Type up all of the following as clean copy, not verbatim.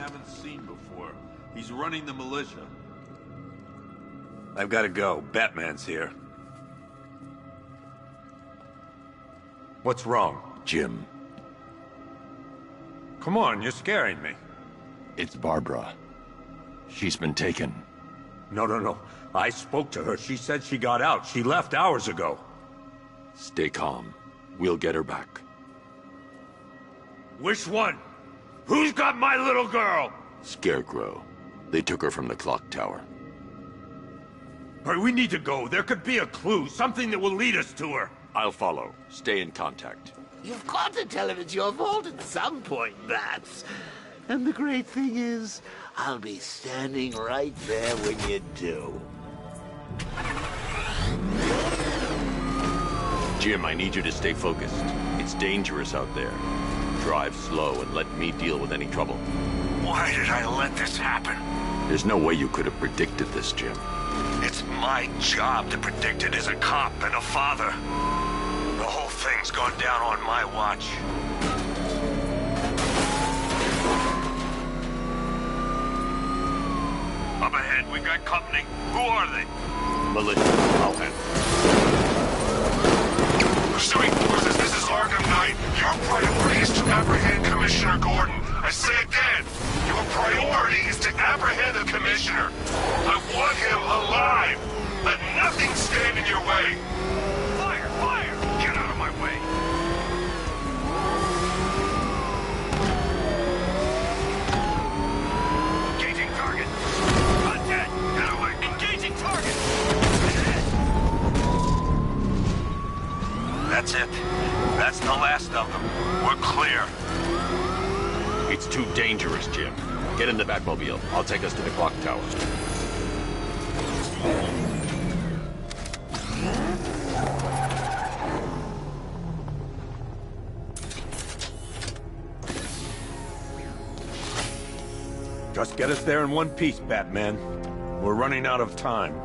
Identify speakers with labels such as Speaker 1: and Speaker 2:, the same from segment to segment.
Speaker 1: haven't seen before. He's running the militia.
Speaker 2: I've got to go. Batman's here. What's wrong?
Speaker 3: Jim.
Speaker 2: Come on, you're scaring me.
Speaker 3: It's Barbara. She's been taken.
Speaker 2: No. I spoke to her. She said she got out. She left hours ago.
Speaker 3: Stay calm. We'll get her back.
Speaker 2: Which one? Who's got my little girl?
Speaker 3: Scarecrow. They took her from the clock tower.
Speaker 2: All right, we need to go. There could be a clue, something that will lead us to her.
Speaker 3: I'll follow. Stay in contact.
Speaker 4: You've got to tell him it's your fault at some point, Bats. And the great thing is, I'll be standing right there when you do.
Speaker 3: Jim, I need you to stay focused. It's dangerous out there. Drive slow and let me deal with any trouble.
Speaker 2: Why did I let this happen?
Speaker 3: There's no way you could have predicted this, Jim.
Speaker 2: It's my job to predict it as a cop and a father. The whole thing's gone down on my watch. Up ahead, we've got company. Who are they?
Speaker 3: Militia, I'll handle.
Speaker 5: Pursuing forces, this is Arkham Knight. Your priority is to apprehend Commissioner Gordon. I say again, your priority is to apprehend the Commissioner. I want him alive. Let nothing stand in your way.
Speaker 2: Fire! Fire! Get out of my way! Engaging target! Undead! Get away! Engaging target! That's it. That's the last of them. We're clear.
Speaker 3: It's too dangerous, Jim. Get in the Batmobile. I'll take us to the clock tower.
Speaker 2: Just get us there in one piece, Batman. We're running out of time.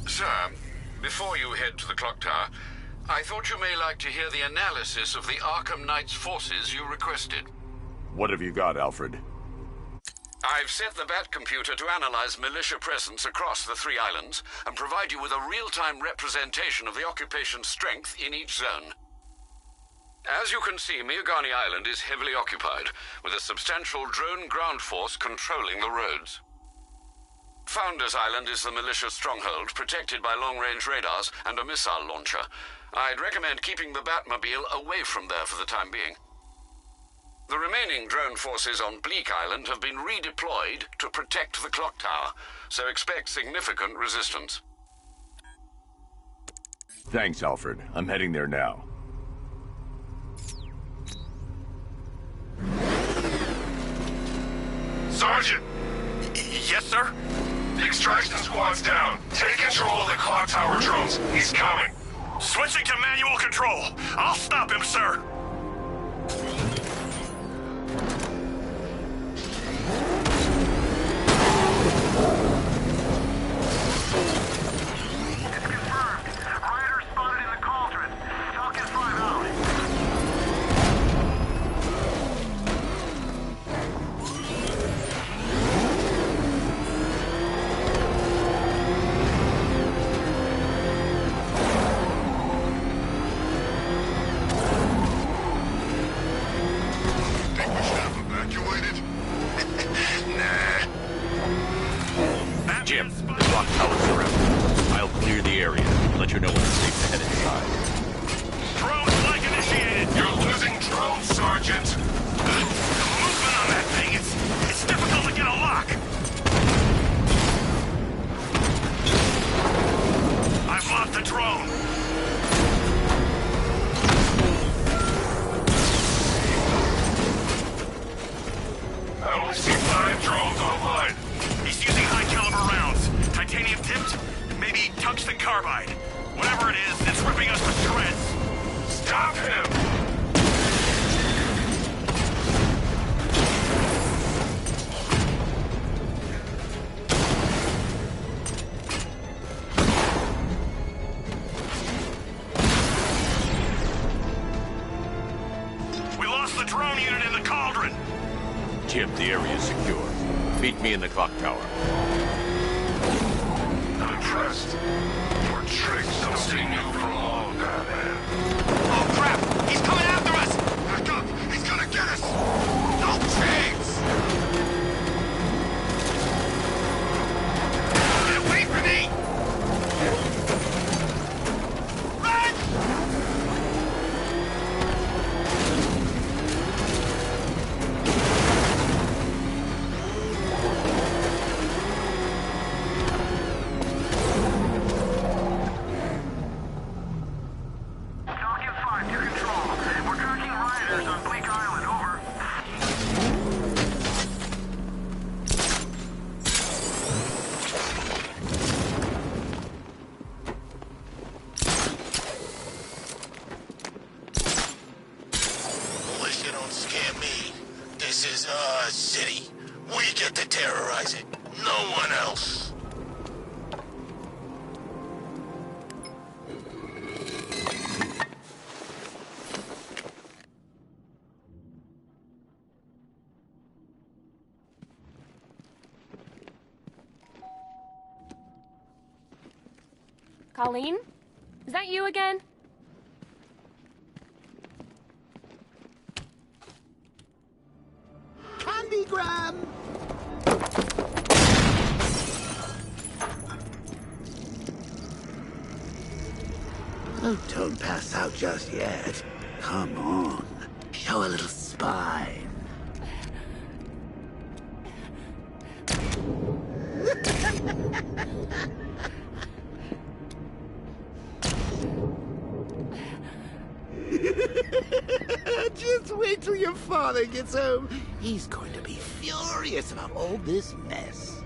Speaker 6: Sir, before you head to the clock tower, I thought you may like to hear the analysis of the Arkham Knight's forces you requested.
Speaker 3: What have you got, Alfred?
Speaker 6: I've set the Bat computer to analyze militia presence across the 3 islands and provide you with a real-time representation of the occupation's strength in each zone. As you can see, Miagani Island is heavily occupied, with a substantial drone ground force controlling the roads. Founders Island is the militia stronghold, protected by long-range radars and a missile launcher. I'd recommend keeping the Batmobile away from there for the time being. The remaining drone forces on Bleak Island have been redeployed to protect the clock tower, so expect significant resistance.
Speaker 3: Thanks, Alfred. I'm heading there now.
Speaker 5: Sergeant!
Speaker 1: Yes, sir?
Speaker 5: The extraction squad's down. Take control of the clock tower drones. He's coming.
Speaker 1: Switching to manual control. I'll stop him, sir.
Speaker 3: Jim, the clock tower's surrounded. I'll clear the area and let you know when it's safe to head inside.
Speaker 1: Drone flight initiated.
Speaker 5: You're losing drones, Sergeant.
Speaker 1: The movement on that thing, it's difficult to get a lock. I've lost the drone.
Speaker 5: I only see 5 drones online.
Speaker 1: He's using high-caliber rounds. Titanium tipped, maybe tungsten carbide. Whatever it is, it's ripping us to shreds.
Speaker 5: Stop him!
Speaker 3: secure. Meet me in the clock tower.
Speaker 5: I'm impressed. Your tricks don't seem new for long, Batman.
Speaker 1: Oh, crap! He's coming after us!
Speaker 5: Back up! He's gonna get us! No chance!
Speaker 1: Get away from me! Run!
Speaker 5: Falcon 5 to control. We're tracking rioters on Bleak Island, over.
Speaker 4: Militia don't scare me. This is our city. We get to terrorize it. No one else.
Speaker 7: Colleen? Is that you again?
Speaker 4: Candygram! Oh, don't pass out just yet. Come on. Show a little spine. Just wait till your father gets home. He's going to be furious about all this mess.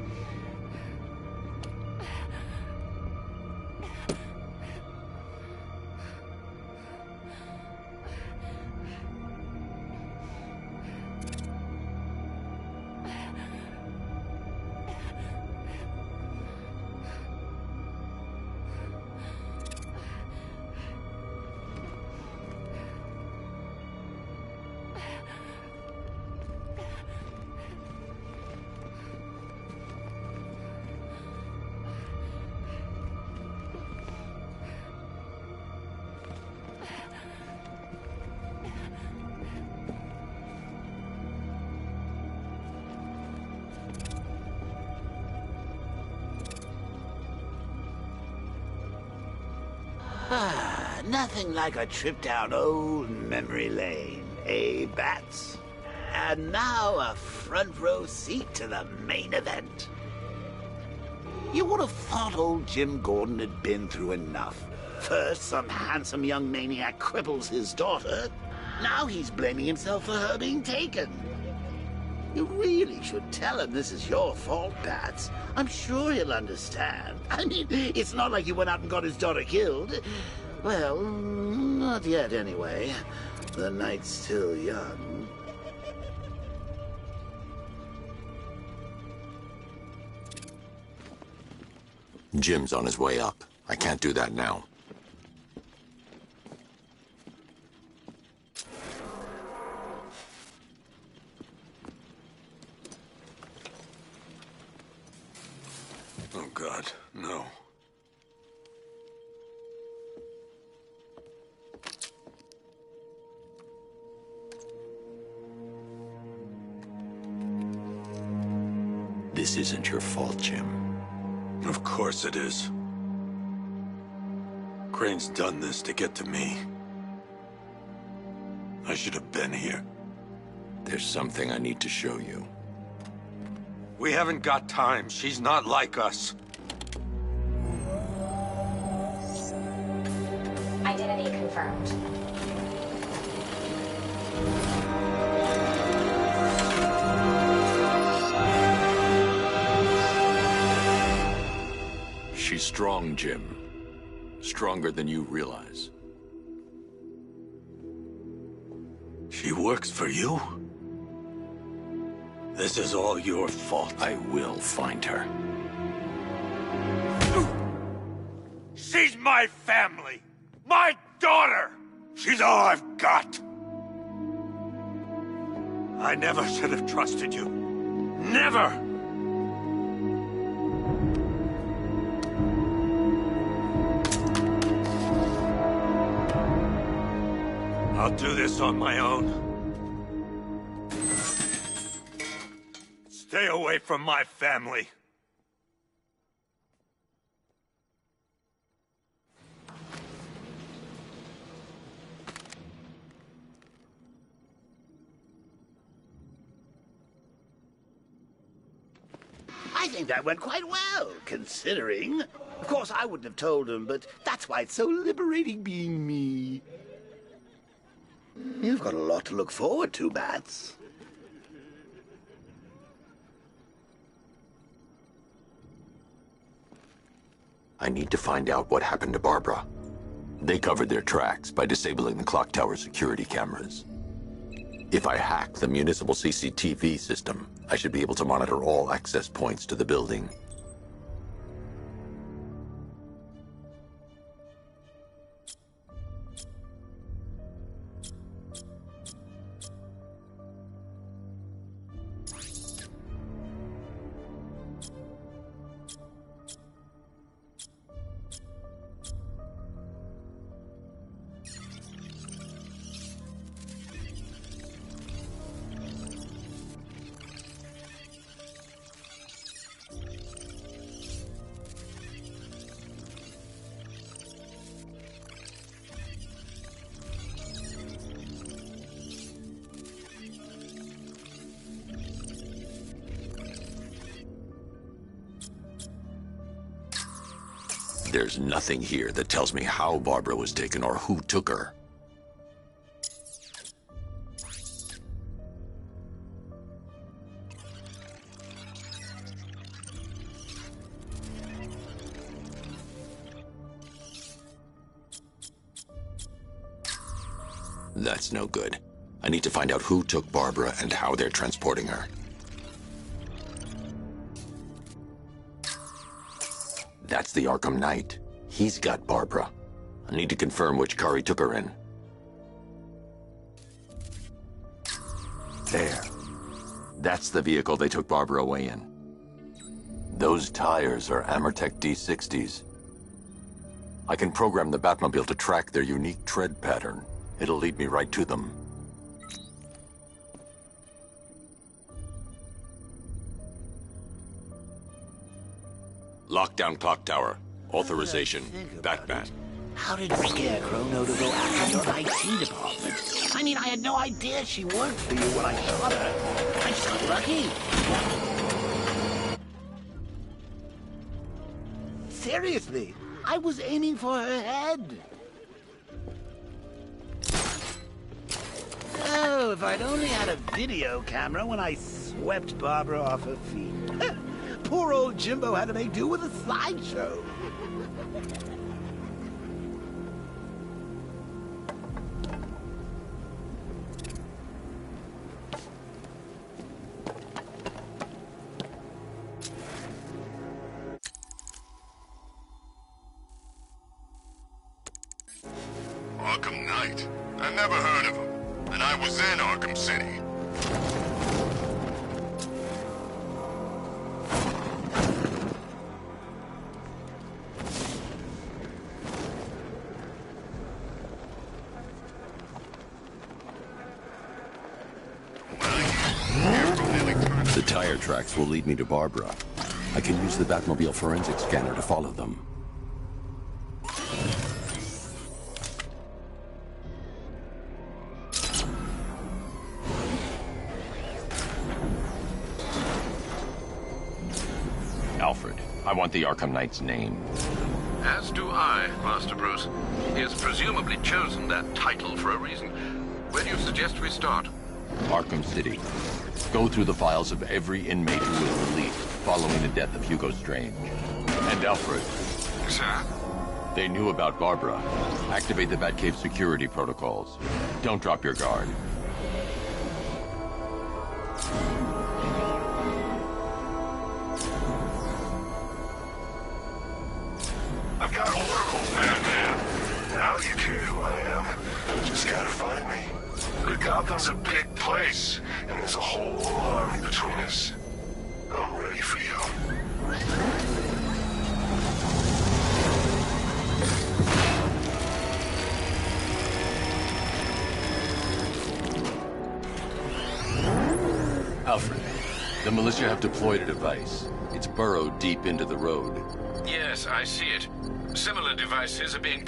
Speaker 4: Nothing like a trip down old memory lane, eh, Bats? And now a front row seat to the main event. You would have thought old Jim Gordon had been through enough. First, some handsome young maniac cripples his daughter. Now he's blaming himself for her being taken. You really should tell him this is your fault, Bats. I'm sure he'll understand. I mean, it's not like you went out and got his daughter killed. Well, not yet anyway. The night's still young.
Speaker 8: Jim's on his way up. I can't do that now.
Speaker 5: Oh, God, no.
Speaker 8: This isn't your fault, Jim.
Speaker 5: Of course it is. Crane's done this to get to me. I should have been here.
Speaker 8: There's something I need to show you.
Speaker 5: We haven't got time. She's not like us.
Speaker 9: Identity confirmed.
Speaker 3: She's strong, Jim. Stronger than you realize.
Speaker 5: She works for you? This is all your fault.
Speaker 3: I will find her.
Speaker 5: She's my family! My daughter! She's all I've got! I never should have trusted you.
Speaker 2: Never! I'll do this on my own. Stay away from my family.
Speaker 4: I think that went quite well, considering. Of course, I wouldn't have told him, but that's why it's so liberating being me. You've got a lot to look forward to, Bats.
Speaker 8: I need to find out what happened to Barbara. They covered their tracks by disabling the clock tower security cameras. If I hack the municipal CCTV system, I should be able to monitor all access points to the building. There's nothing here that tells me how Barbara was taken or who took her. That's no good. I need to find out who took Barbara and how they're transporting her. That's the Arkham Knight. He's got Barbara. I need to confirm which car he took her in. There. That's the vehicle they took Barbara away in. Those tires are Amertech D60s. I can program the Batmobile to track their unique tread pattern. It'll lead me right to them. Lockdown clock tower. Authorization. Batman.
Speaker 4: How did Scarecrow know to go after your IT department? I mean, I had no idea she worked for you when I shot her. I just got lucky. Seriously, I was aiming for her head. Oh, if I'd only had a video camera when I swept Barbara off her feet. Poor old Jimbo had to make do with a slideshow.
Speaker 5: Arkham Knight? I never heard of him. And I was in Arkham City.
Speaker 8: The tire tracks will lead me to Barbara. I can use the Batmobile forensic scanner to follow them. Alfred, I want the Arkham Knight's name.
Speaker 6: As do I, Master Bruce. He has presumably chosen that title for a reason. Where do you suggest we start?
Speaker 8: Arkham City. Go through the files of every inmate who was released following the death of Hugo Strange. And Alfred.
Speaker 6: Sir?
Speaker 8: They knew about Barbara. Activate the Batcave security protocols. Don't drop your guard.
Speaker 5: I've got oracles, Batman. Now you care who I am. Just gotta find me. Gotham's a big place, and there's a whole army between us.
Speaker 8: The militia have deployed a device. It's burrowed deep into the road.
Speaker 6: Yes, I see it. Similar devices are being...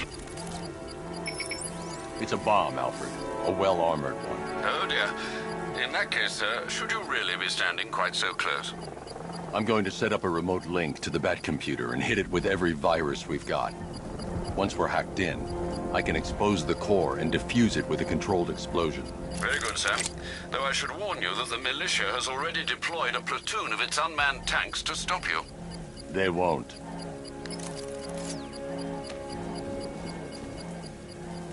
Speaker 8: It's a bomb, Alfred. A well-armored one.
Speaker 6: Oh dear. In that case, sir, should you really be standing quite so close?
Speaker 8: I'm going to set up a remote link to the Bat computer and hit it with every virus we've got. Once we're hacked in, I can expose the core and defuse it with a controlled explosion.
Speaker 6: Very good, sir. Though I should warn you that the militia has already deployed a platoon of its unmanned tanks to stop you.
Speaker 8: They won't.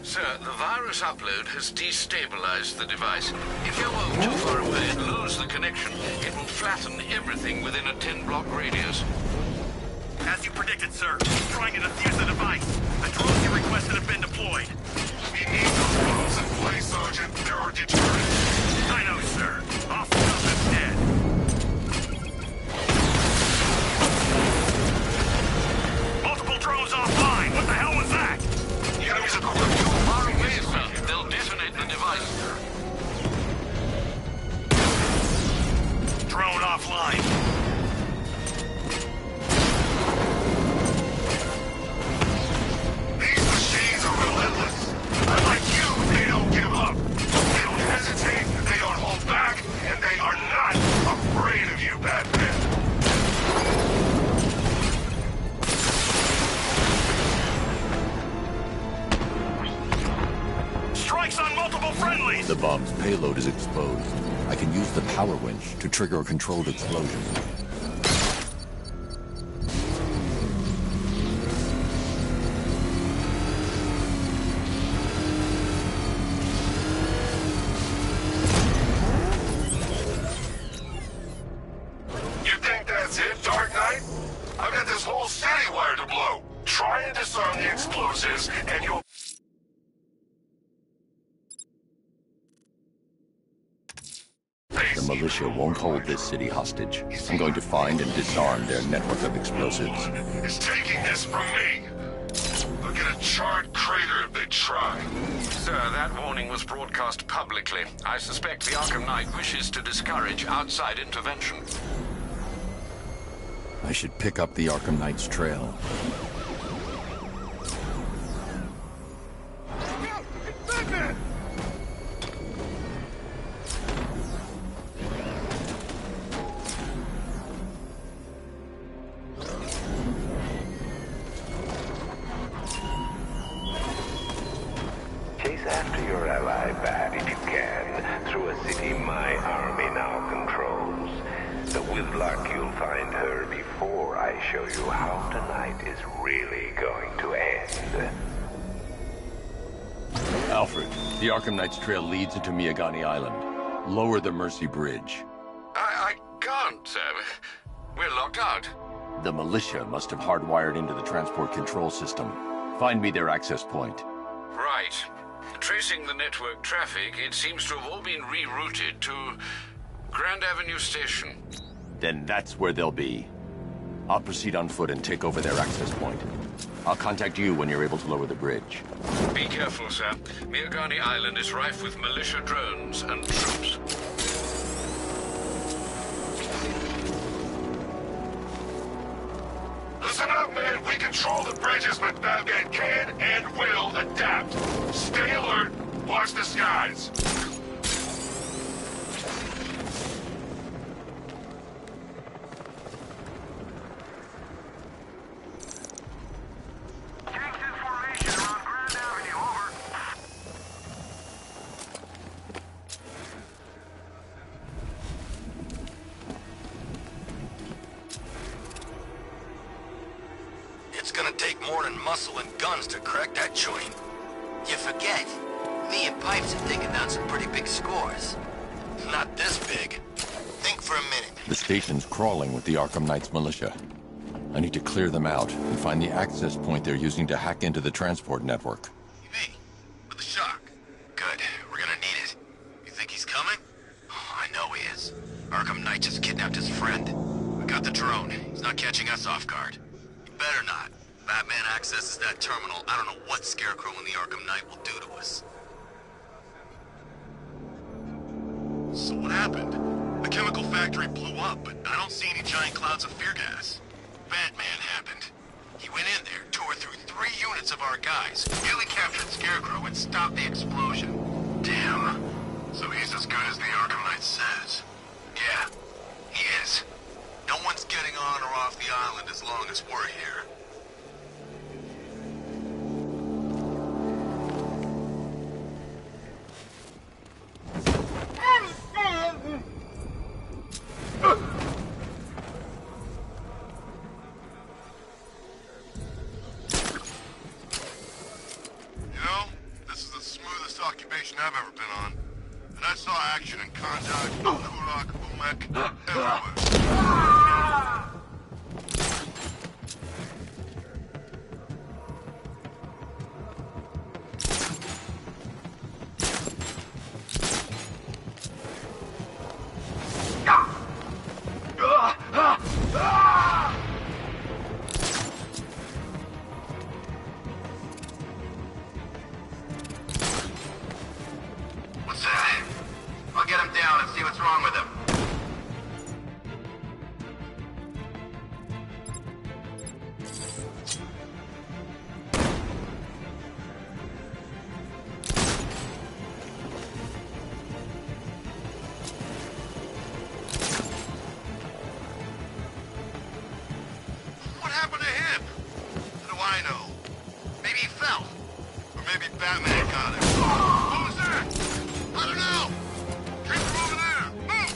Speaker 6: Sir, the virus upload has destabilized the device. If you move too far away and lose the connection, it will flatten everything within a 10-block radius.
Speaker 1: As you predicted, sir. He's trying to defuse the device. The drones you requested have been deployed.
Speaker 5: We need those bombs in place, Sergeant. They're our deterrent.
Speaker 1: I know, sir. Off the top instead. Multiple drones offline. What the hell was that?
Speaker 5: The enemy's equipped to
Speaker 6: Far away, sir. They'll detonate the device.
Speaker 1: Drone offline.
Speaker 5: These machines are relentless. Unlike you, they don't give up. They don't hesitate, they don't hold back, and they are not afraid of you, Batman.
Speaker 1: Strikes on multiple friendlies.
Speaker 8: The bomb's payload is exposed. I can use the power winch to trigger a controlled explosion.
Speaker 5: You think that's it, Dark Knight? I've got this whole city wired to blow. Try and disarm the explosives, and you'll...
Speaker 8: The militia won't hold this city hostage. I'm going to find and disarm their network of explosives.
Speaker 5: is taking this from me. They'll get a charred crater if they try.
Speaker 6: Sir, that warning was broadcast publicly. I suspect the Arkham Knight wishes to discourage outside intervention.
Speaker 8: I should pick up the Arkham Knight's trail.
Speaker 10: Chase after your ally, Bat, if you can, through a city my army now controls. But with luck, you'll find her before I show you how tonight is really going to end.
Speaker 8: Alfred, the Arkham Knight's trail leads into Miagani Island. Lower the Mercy Bridge.
Speaker 6: I can't, sir. We're locked out.
Speaker 8: The militia must have hardwired into the transport control system. Find me their access point.
Speaker 6: Right. Tracing the network traffic, it seems to have all been rerouted to Grand Avenue Station.
Speaker 8: Then that's where they'll be. I'll proceed on foot and take over their access point. I'll contact you when you're able to lower the bridge.
Speaker 6: Be careful, sir. Miagani Island is rife with militia drones and troops.
Speaker 5: Listen up, man. We control the bridges, but Batman can and will adapt. Stay alert. Watch the skies.
Speaker 11: It's gonna take more than muscle and guns to crack that joint. You forget. Me and Pipes have taken down some pretty big scores. Not this big. Think for a minute.
Speaker 8: The station's crawling with the Arkham Knight's militia. I need to clear them out and find the access point they're using to hack into the transport network.
Speaker 11: Me? With the shock. Good. We're gonna need it. You think he's coming? Oh, I know he is. Arkham Knight just kidnapped his friend. We got the drone. He's not catching us off guard. He better not. Batman accesses that terminal. I don't know what Scarecrow and the Arkham Knight will do to us. So what happened? The chemical factory blew up, but I don't see any giant clouds of fear gas. Batman happened. He went in there, tore through 3 units of our guys, nearly captured Scarecrow and stopped the explosion. Damn. So he's as good as the Arkham Knight says. Yeah, he is. No one's getting on or off the island as long as we're here. You know, this is the smoothest occupation I've ever been on. And I saw action in Kondak, Kurak, Umek, everywhere. What's that? I'll get him down and see what's wrong with him. What happened to him? How do I know? Maybe he fell. Or maybe Batman got him. What was that? I don't know. Came from over there. Move!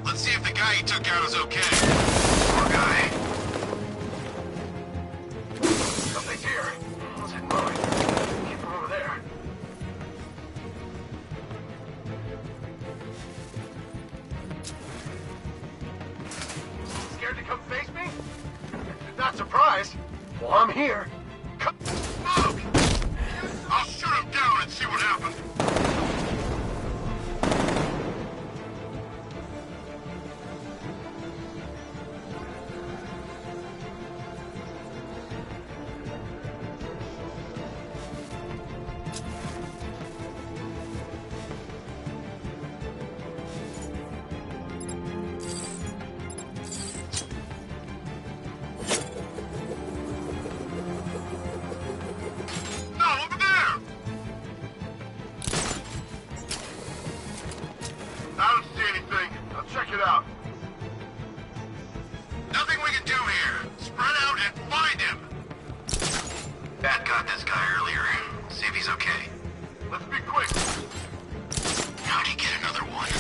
Speaker 11: Let's see if the guy he took out is okay. Poor guy. Something's here. What's it moving? Came from over there. Scared to come face me? Not surprised. Well, I'm here. Come, move! I'll shoot him down and see what happens. No, over there! I don't see anything. I'll check it out. Nothing we can do here. Spread out and find him. Bat got this guy earlier. See if he's okay. Let's be quick. How'd he get another one?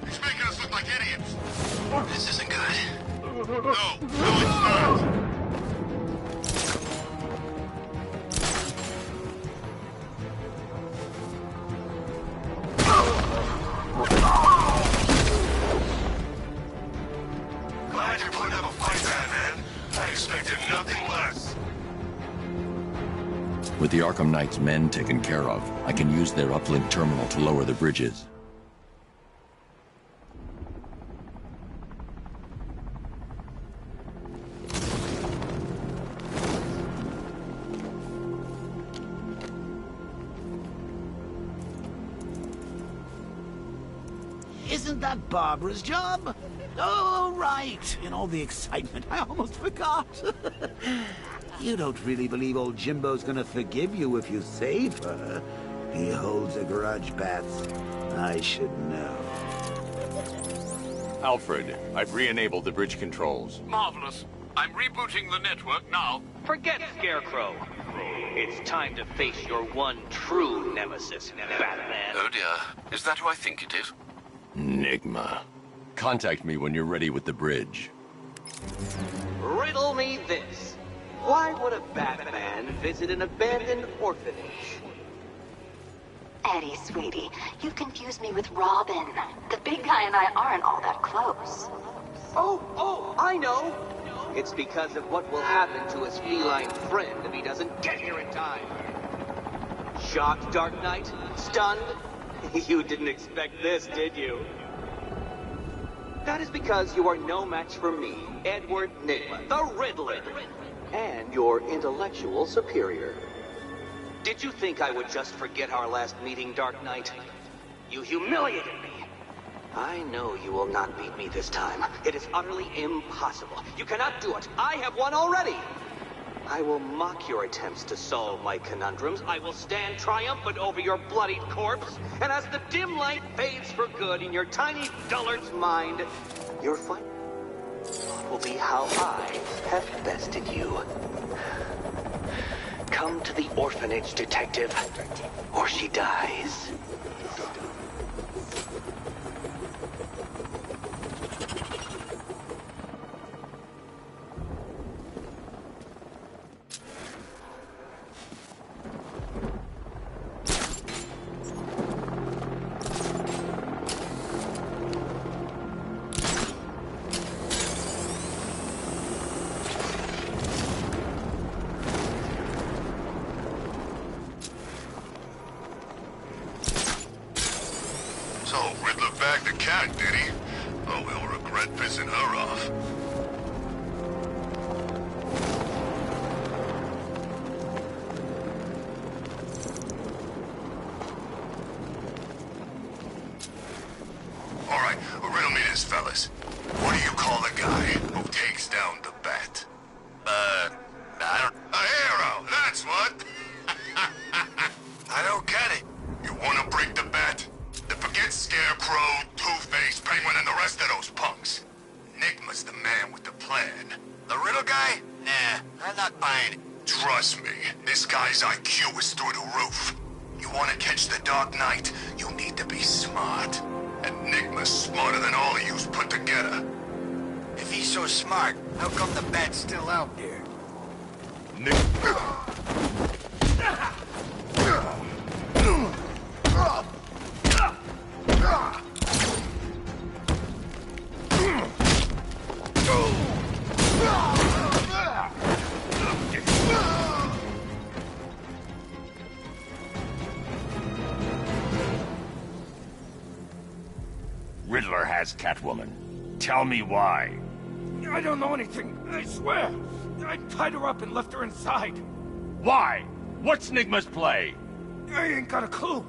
Speaker 11: He's making us look like idiots. This isn't good. No, it's not. Glad you're putting up a fight, Batman. I expected nothing less.
Speaker 8: With the Arkham Knight's men taken care of, I can use their uplink terminal to lower the bridges.
Speaker 4: Isn't that Barbara's job? Oh, right. In all the excitement, I almost forgot. You don't really believe old Jimbo's gonna forgive you if you save her. He holds a grudge, Bats. I should know.
Speaker 3: Alfred, I've re-enabled the bridge controls.
Speaker 6: Marvelous. I'm rebooting the network now.
Speaker 12: Forget Scarecrow. It's time to face your one true nemesis, Batman.
Speaker 6: Oh dear. Is that who I think it is?
Speaker 8: Enigma. Contact me when you're ready with the bridge.
Speaker 12: Riddle me this. Why would a Batman visit an abandoned orphanage?
Speaker 9: Eddie, sweetie, you confused me with Robin. The big guy and I aren't all that close.
Speaker 12: Oh, I know. It's because of what will happen to his feline friend if he doesn't get here in time. Shocked, Dark Knight? Stunned? You didn't expect this, did you? That is because you are no match for me, Edward Nygma, the Riddler, and your intellectual superior. Did you think I would just forget our last meeting, Dark Knight? You humiliated me. I know you will not beat me this time. It is utterly impossible. You cannot do it. I have won already. I will mock your attempts to solve my conundrums. I will stand triumphant over your bloodied corpse. And as the dim light fades for good in your tiny dullard's mind, your final thought will be how I have bested you. Come to the orphanage, detective, or she dies.
Speaker 13: Riddler has Catwoman. Tell me why.
Speaker 14: I don't know anything, I swear. I tied her up and left her inside.
Speaker 13: Why? What's Nygma's play?
Speaker 14: I ain't got a clue.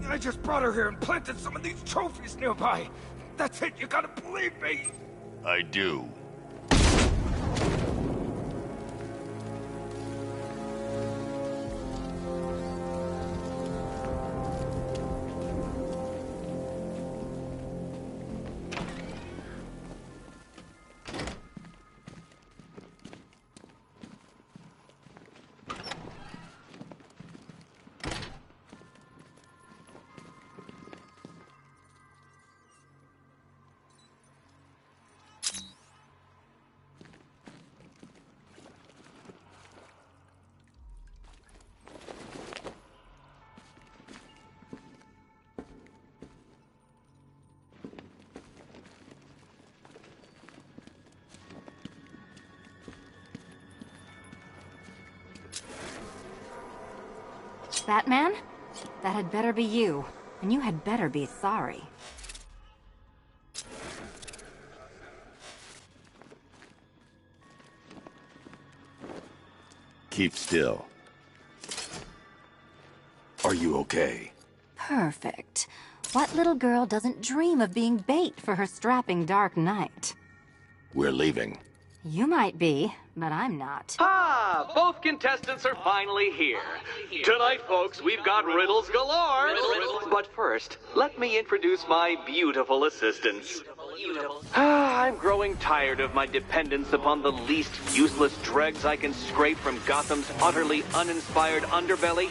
Speaker 14: I just brought her here and planted some of these trophies nearby. That's it, you gotta believe me.
Speaker 13: I do.
Speaker 15: Batman? That had better be you. And you had better be sorry.
Speaker 8: Keep still. Are you okay?
Speaker 15: Perfect. What little girl doesn't dream of being bait for her strapping Dark Knight?
Speaker 8: We're leaving.
Speaker 15: You might be, but I'm not.
Speaker 12: Ah, both contestants are finally here. Tonight, folks, we've got riddles galore. But first, let me introduce my beautiful assistants. I'm growing tired of my dependence upon the least useless dregs I can scrape from Gotham's utterly uninspired underbelly.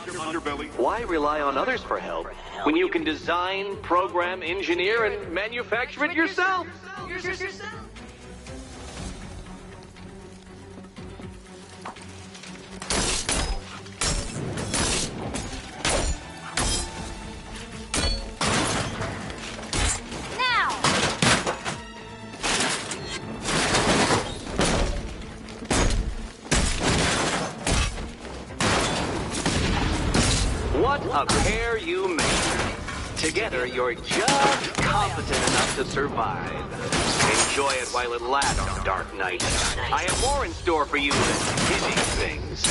Speaker 12: Why rely on others for help when you can design, program, engineer, and manufacture it yourself? What a pair you made. Together, you're just competent enough to survive. Enjoy it while it lasts, Dark Knight. I have more in store for you than hitting things.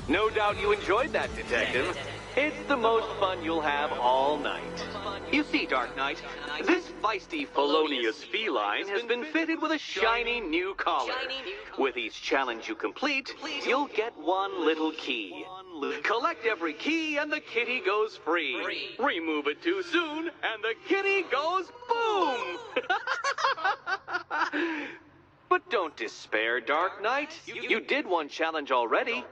Speaker 12: No doubt you enjoyed that, Detective. It's the most fun you'll have all night. You see, Dark Knight, this feisty, felonious feline has been fitted with a shiny new collar. With each challenge you complete, you'll get one little key. Collect every key and the kitty goes free. Remove it too soon and the kitty goes boom! But don't despair, Dark Knight. You did one challenge already.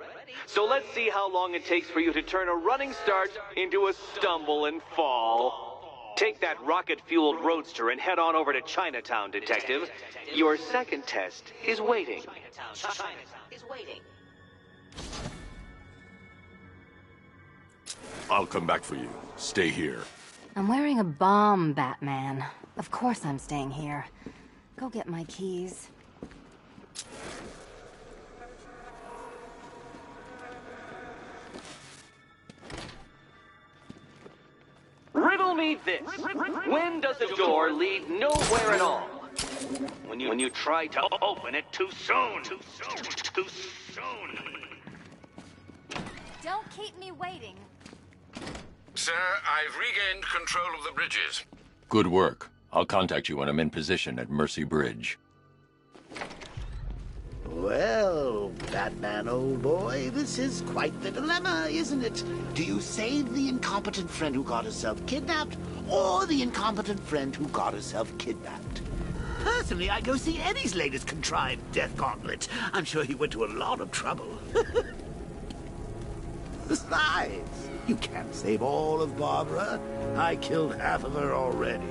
Speaker 12: So let's see how long it takes for you to turn a running start into a stumble and fall. Take that rocket-fueled roadster and head on over to Chinatown, Detective. Your second test is waiting.
Speaker 8: I'll come back for you. Stay here.
Speaker 15: I'm wearing a bomb, Batman. Of course I'm staying here. Go get my keys.
Speaker 12: Riddle me this. When does a door lead nowhere at all? When you try to open it too soon. Too soon.
Speaker 15: Don't keep me waiting.
Speaker 6: Sir, I've regained control of the bridges.
Speaker 8: Good work. I'll contact you when I'm in position at Mercy Bridge.
Speaker 4: Well, Batman, old boy, this is quite the dilemma, isn't it? Do you save the incompetent friend who got herself kidnapped, or the incompetent friend who got herself kidnapped? Personally, I'd go see Eddie's latest contrived death gauntlet. I'm sure he went to a lot of trouble. Besides, you can't save all of Barbara. I killed half of her already.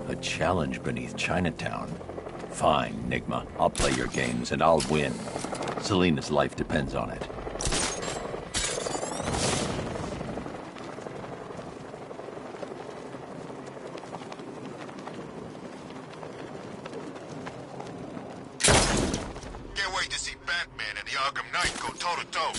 Speaker 8: A challenge beneath Chinatown. Fine, Nigma. I'll play your games and I'll win. Selena's life depends on it.
Speaker 5: Can't wait to see Batman and the Arkham Knight go toe-to-toe.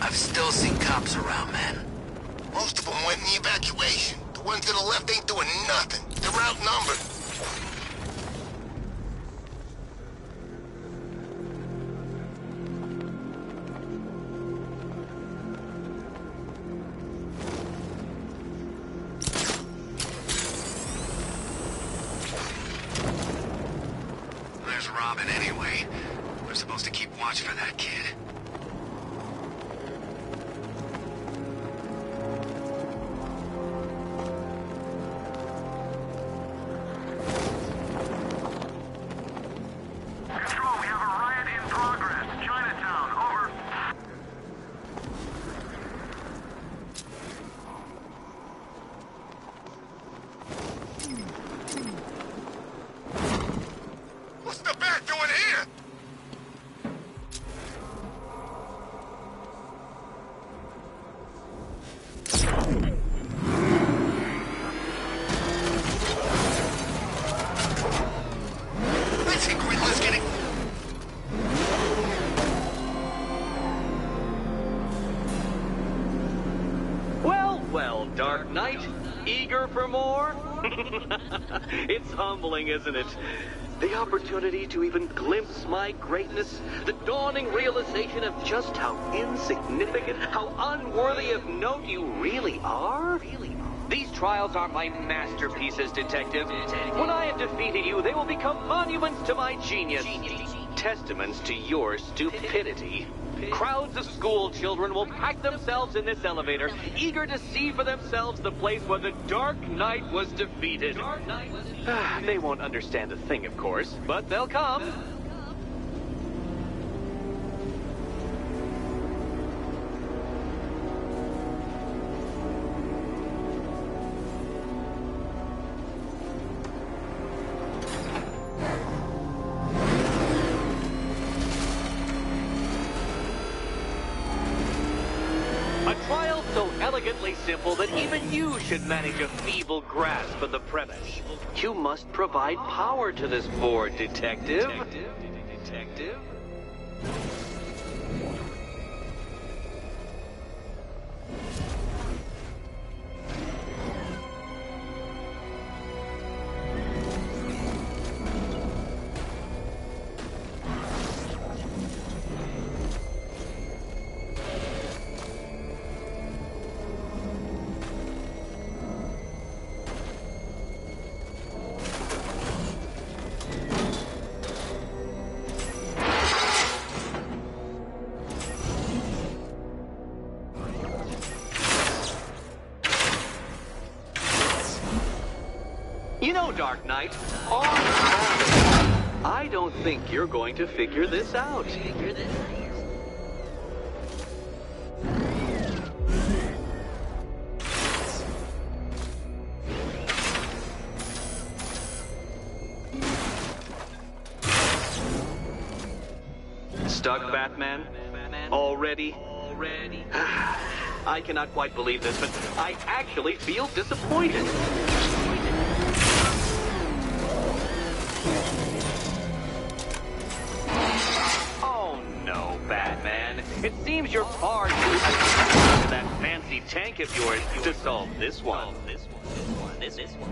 Speaker 11: I've still seen cops around, man.
Speaker 5: Most of them went in the evacuation. The ones to the left ain't doing nothing. They're outnumbered.
Speaker 11: There's Robin anyway. We're supposed to keep watch for that kid.
Speaker 12: Well, Dark Knight, eager for more? It's humbling, isn't it? The opportunity to even glimpse my greatness, the dawning realization of just how insignificant, how unworthy of note you really are? These trials are my masterpieces, Detective. When I have defeated you, they will become monuments to my genius. testaments to your stupidity. Crowds of school children will pack themselves in this elevator, eager to see for themselves the place where the Dark Knight was defeated. They won't understand a thing, of course, but they'll come. Simple that even you should manage a feeble grasp of the premise. You must provide power to this board, Detective. Detective? You know, Dark Knight, I don't think you're going to figure this out. Stuck, Batman? Already? I cannot quite believe this, but I actually feel disappointed. Oh no, Batman. It seems you're far too into that fancy tank of yours to solve this one. This one.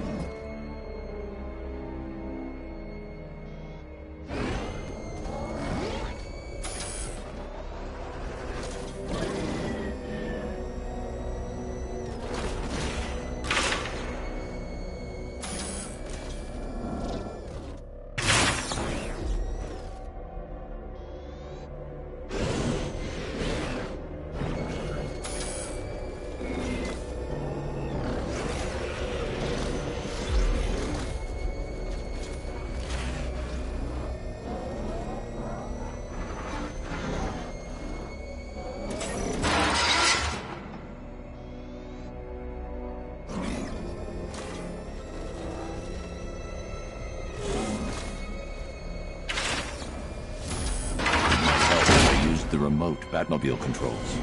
Speaker 3: The remote Batmobile controls.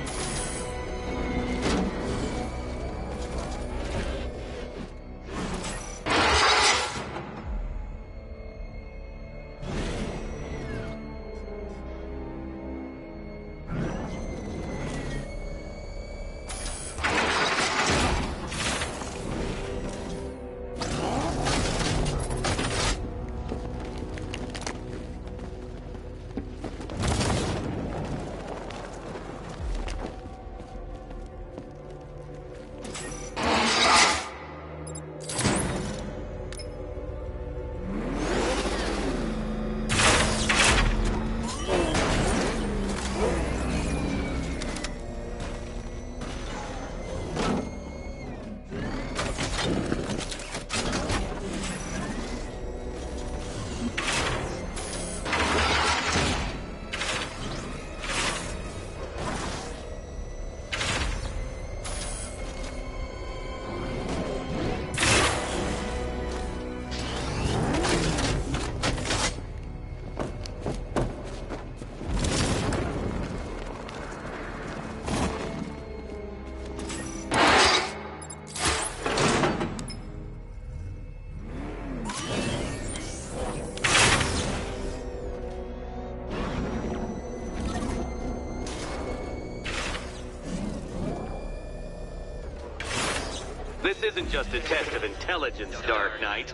Speaker 12: This isn't just a test of intelligence, Dark Knight.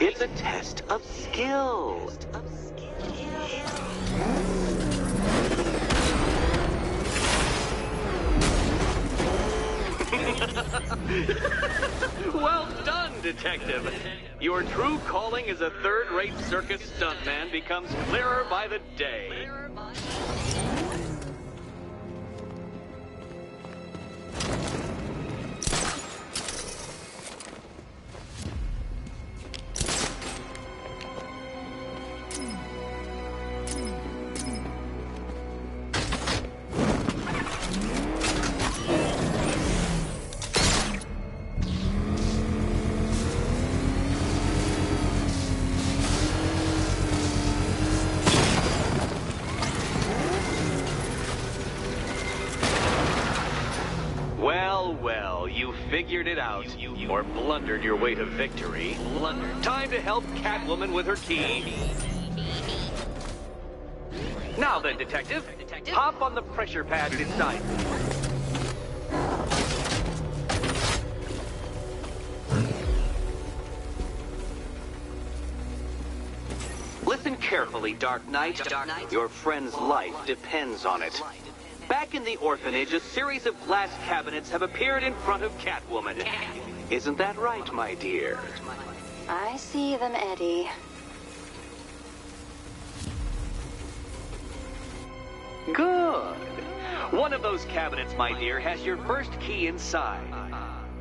Speaker 12: It's a test of skill. Well done, Detective. Your true calling as a third-rate circus stuntman becomes clearer by the day. Well, you figured it out, or blundered your way to victory. Time to help Catwoman with her key. Now then, Detective, hop on the pressure pad beside me. Listen carefully, Dark Knight. Your friend's life depends on it. Back in the orphanage, a series of glass cabinets have appeared in front of Catwoman. Isn't that right, my dear?
Speaker 9: I see them, Eddie.
Speaker 12: Good. One of those cabinets, my dear, has your first key inside.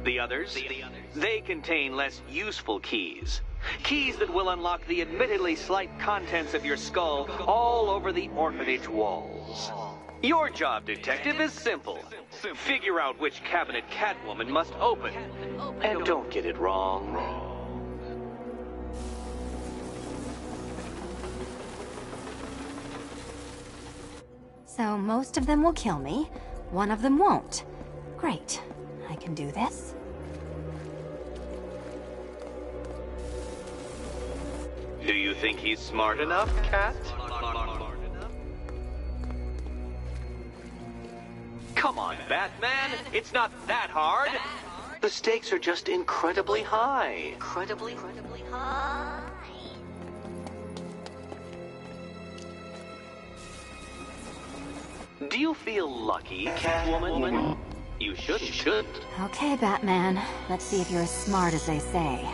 Speaker 12: The others, they contain less useful keys. Keys that will unlock the admittedly slight contents of your skull all over the orphanage walls. Your job, Detective, is simple. Figure out which cabinet Catwoman must open. And don't get it wrong.
Speaker 15: So most of them will kill me. One of them won't. Great. I can do this.
Speaker 12: Do you think he's smart enough, Cat? Come on, Batman. It's not that hard. The stakes are just incredibly high.
Speaker 9: Incredibly high.
Speaker 12: Do you feel lucky, Catwoman? You should.
Speaker 15: Okay, Batman. Let's see if you're as smart as they say.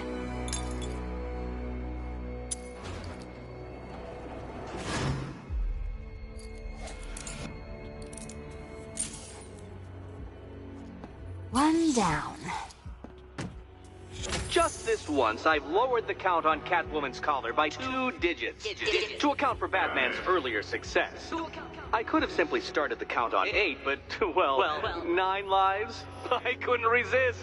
Speaker 15: One down.
Speaker 12: Just this once, I've lowered the count on Catwoman's collar by 2 digits to account for Batman's earlier success. I could have simply started the count on 8, but, well, 9 lives? I couldn't resist.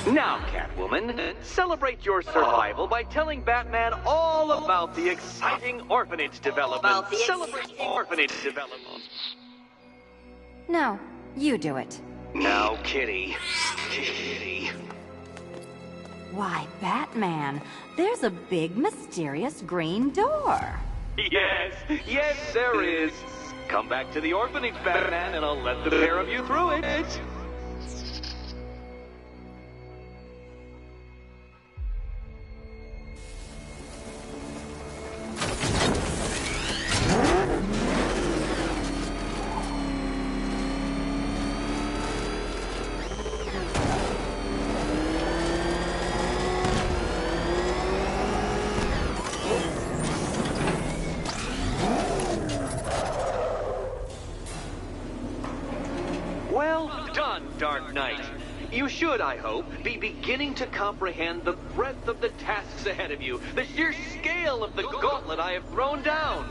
Speaker 12: Now, Catwoman, celebrate your survival by telling Batman all about the exciting orphanage development. Celebrate orphanage development.
Speaker 15: No, you do it.
Speaker 12: Now, Kitty.
Speaker 15: Why, Batman, there's a big, mysterious green door.
Speaker 12: Yes, there is. Come back to the orphanage, Batman, and I'll let the pair of you through it. Well done, Dark Knight. You should, I hope, be beginning to comprehend the breadth of the tasks ahead of you, the sheer scale of the gauntlet I have thrown down.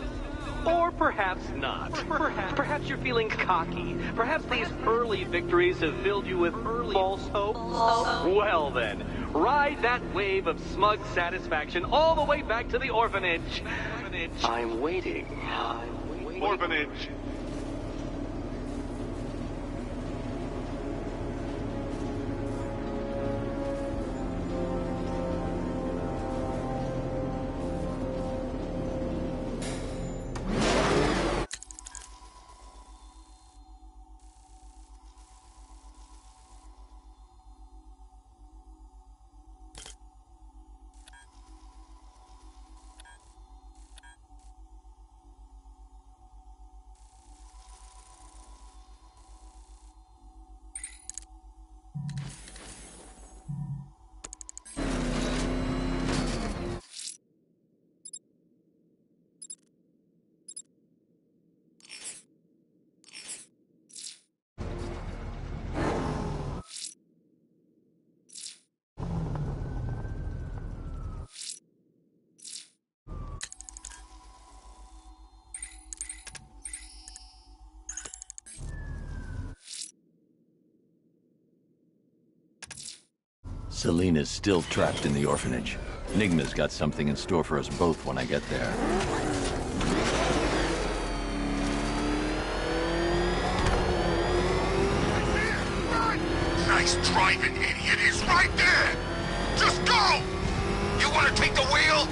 Speaker 12: Or perhaps not. Perhaps you're feeling cocky. Perhaps these early victories have filled you with false hope. Well then, ride that wave of smug satisfaction all the way back to the orphanage. I'm waiting. Orphanage.
Speaker 3: Selena's still trapped in the orphanage. Nigma's got something in store for us both when I get there.
Speaker 5: Nice driving, idiot. He's right there. Just go. You want to take the wheel?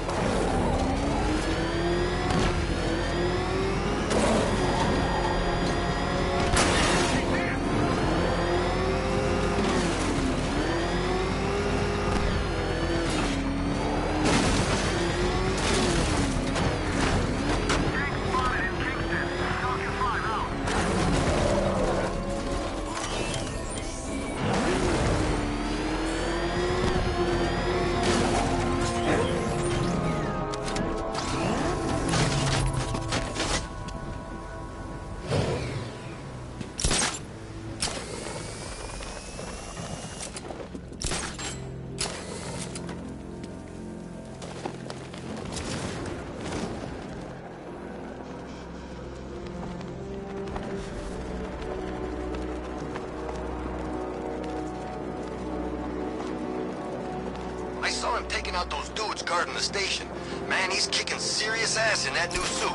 Speaker 11: I saw him taking out those dudes guarding the station. Man, he's kicking serious ass in that new suit.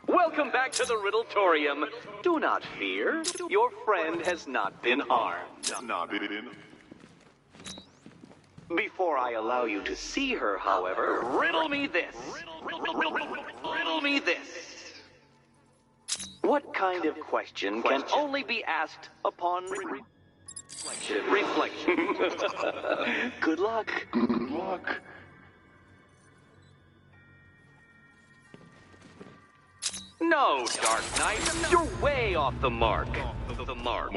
Speaker 12: Welcome back to the Riddletorium. Do not fear. Your friend has not been harmed. Before I allow you to see her, however, riddle me this. Riddle me this. What kind of question can only be asked upon reflection? Good luck. Good luck. No, Dark Knight, you're way off the mark. The mark.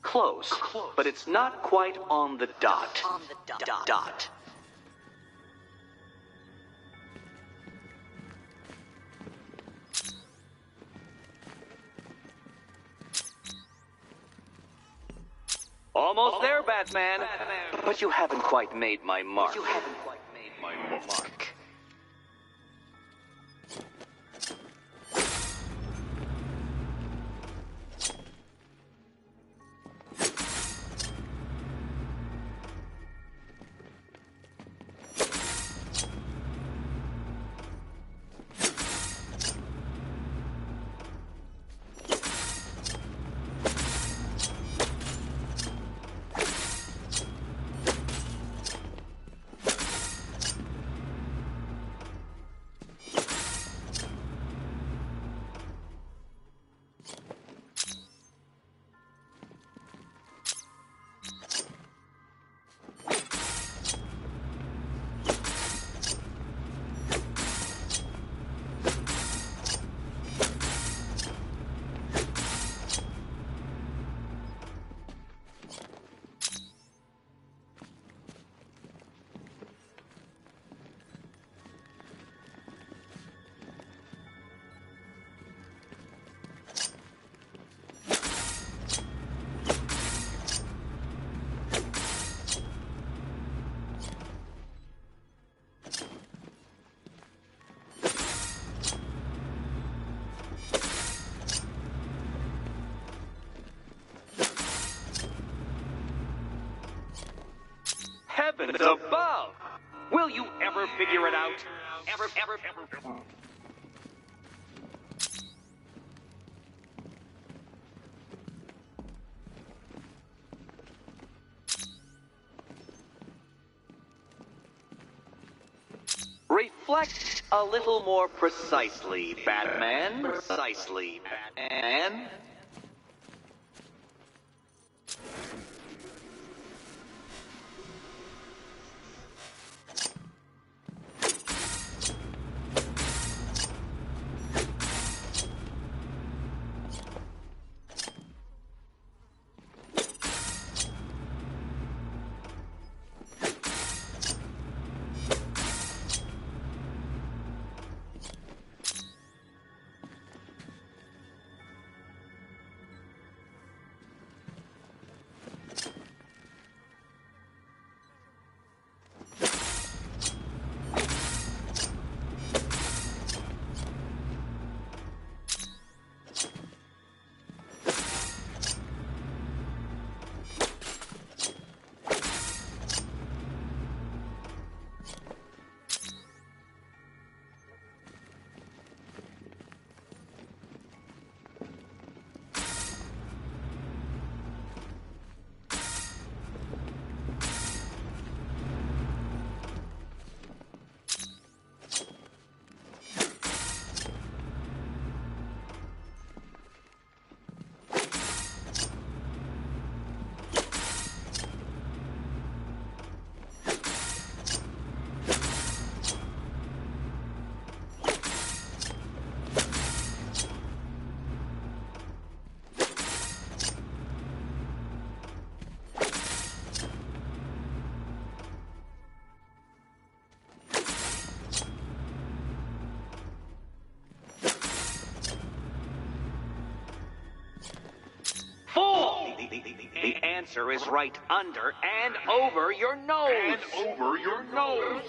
Speaker 12: Close, but it's not quite on the dot. Dot. Almost there, Batman. But you haven't quite made my mark. heavens above! Will you ever figure it out? Ever. Reflect a little more precisely, Batman. Precisely, Batman. The answer is right under and over your nose.
Speaker 5: And over your nose.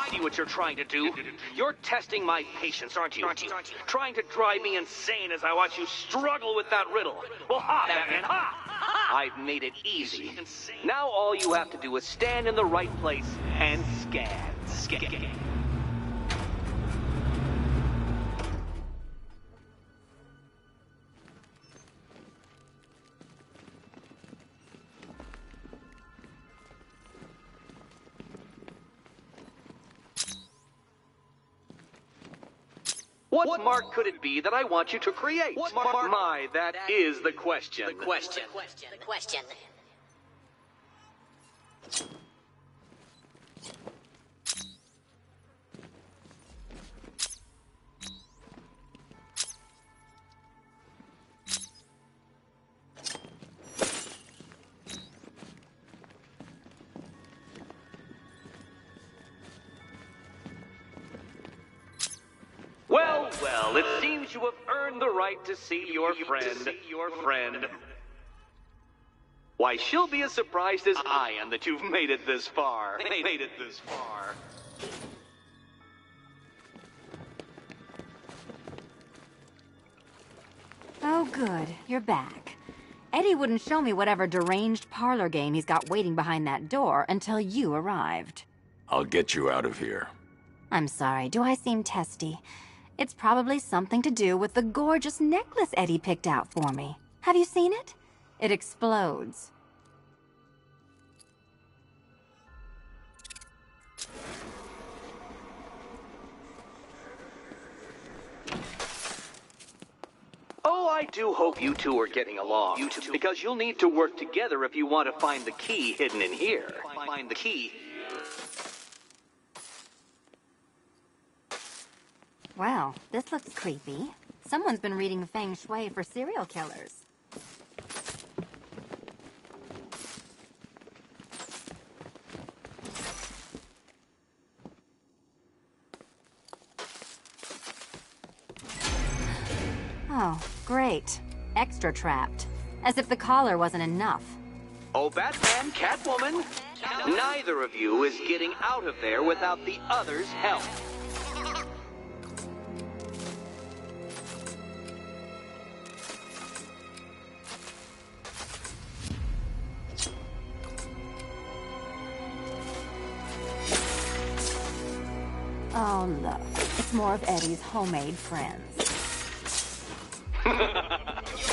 Speaker 12: see what you're trying to do. You're testing my patience, aren't you? Trying to drive me insane as I watch you struggle with that riddle. Well, ha, Batman, ha! I've made it easy. Now all you have to do is stand in the right place and scan. What mark could it be that I want you to create? What mark? My, that is the question. The question. Well, it seems you have earned the right to see your friend. Why, she'll be as surprised as I am that you've made it this far.
Speaker 15: Oh, good. You're back. Eddie wouldn't show me whatever deranged parlor game he's got waiting behind that door until you arrived.
Speaker 8: I'll get you out of here.
Speaker 15: I'm sorry, do I seem testy? It's probably something to do with the gorgeous necklace Eddie picked out for me. Have you seen it? It explodes.
Speaker 12: Oh, I do hope you two are getting along. Because you'll need to work together if you want to find the key hidden in here. Find the key.
Speaker 15: Well, this looks creepy. Someone's been reading feng shui for serial killers. Oh, great. Extra trapped. As if the collar wasn't enough.
Speaker 12: Oh, Batman, Catwoman, neither of you is getting out of there without the other's help.
Speaker 15: Oh, look. It's more of Eddie's homemade friends.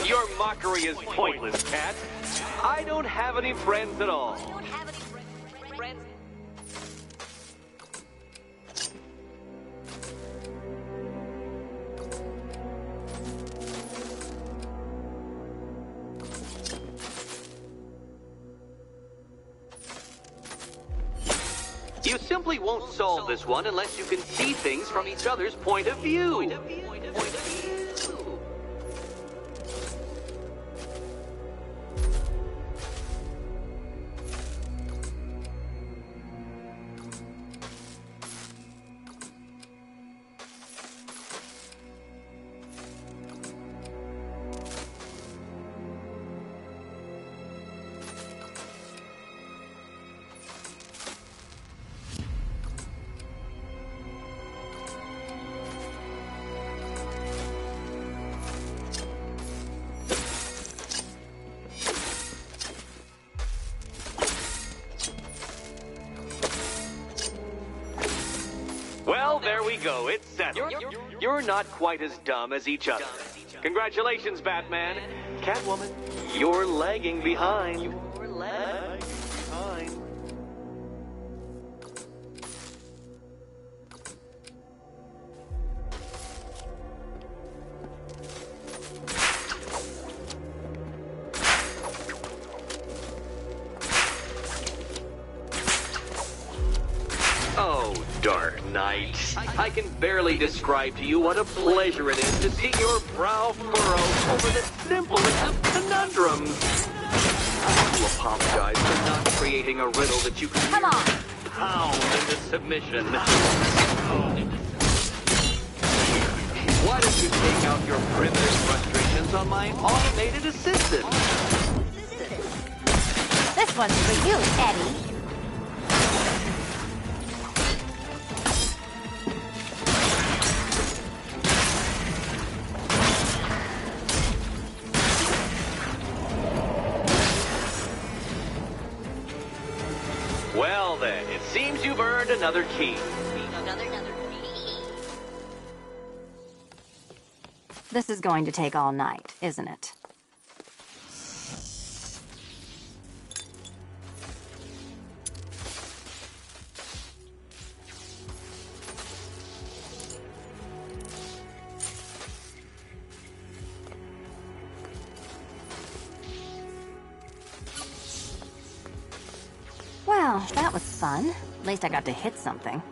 Speaker 12: Your mockery is pointless, Cat. I don't have any friends at all. You simply won't solve this one unless you can see things from each other's point of view. Well, there we go. It's settled. You're not quite as dumb as each other. Congratulations, Batman. Catwoman, you're lagging behind. Oh, Dark Knight. I can barely describe to you what a pleasure it is to see your brow furrow over the simplest of conundrums. I have to apologize for not creating a riddle that you can pound into submission. Why don't you take out your primitive frustrations on my automated assistant?
Speaker 15: This one's for you, Eddie.
Speaker 12: Well then, it seems you've earned another key.
Speaker 15: This is going to take all night, isn't it? Well, that was fun. At least I got to hit something.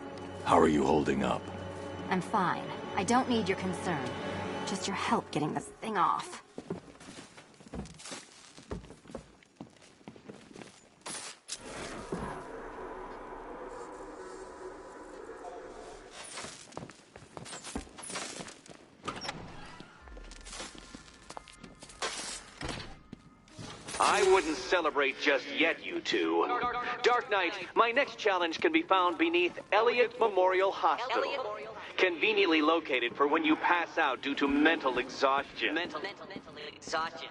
Speaker 8: How are you holding up?
Speaker 15: I'm fine. I don't need your concern. Just your help getting this thing off.
Speaker 12: I wouldn't celebrate just yet, you two. Dark Knight, my next challenge can be found beneath Elliott Memorial Hospital. Conveniently located for when you pass out due to mental exhaustion.
Speaker 16: Mental exhaustion.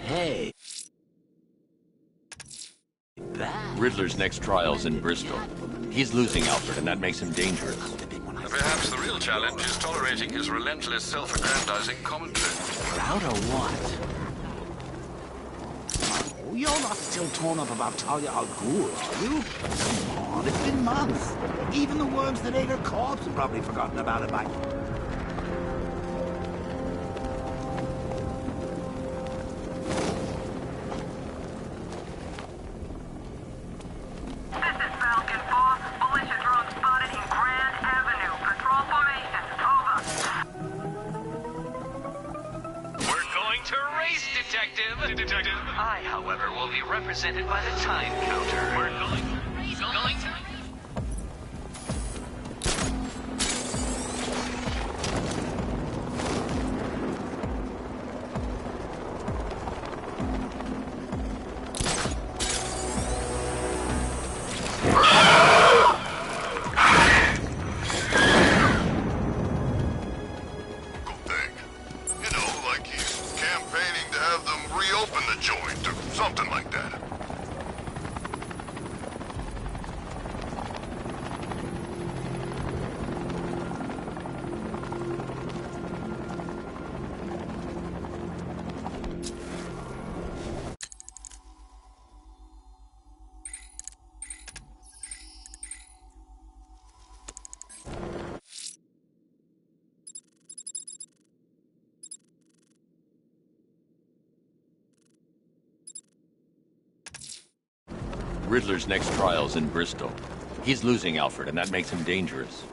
Speaker 4: Hey.
Speaker 3: Riddler's next trial's in Bristol. He's losing Alfred, and that makes him dangerous.
Speaker 6: Perhaps the real challenge is tolerating his relentless self-aggrandizing commentary.
Speaker 4: Proud or what? Oh, you're not still torn up about Talia al Ghul, are you? Come on, it's been months. Even the worms that ate her corpse have probably forgotten about it by...
Speaker 12: I, however, will be represented by the time counter. We're going to...
Speaker 3: Riddler's next trial's in Bristol. He's losing Alfred, and that makes him dangerous.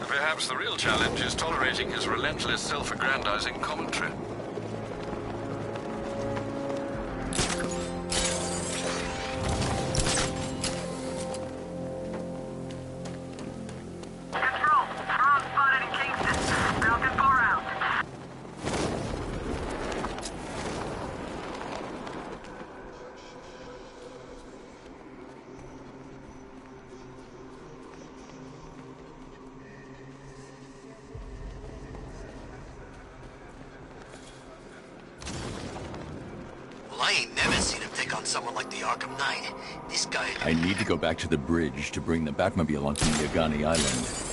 Speaker 6: Perhaps the real challenge is tolerating his relentless self-aggrandizing commentary.
Speaker 11: I ain't never seen him take on someone like the Arkham Knight. This guy...
Speaker 3: I need to go back to the bridge to bring the Batmobile onto Yagani Island.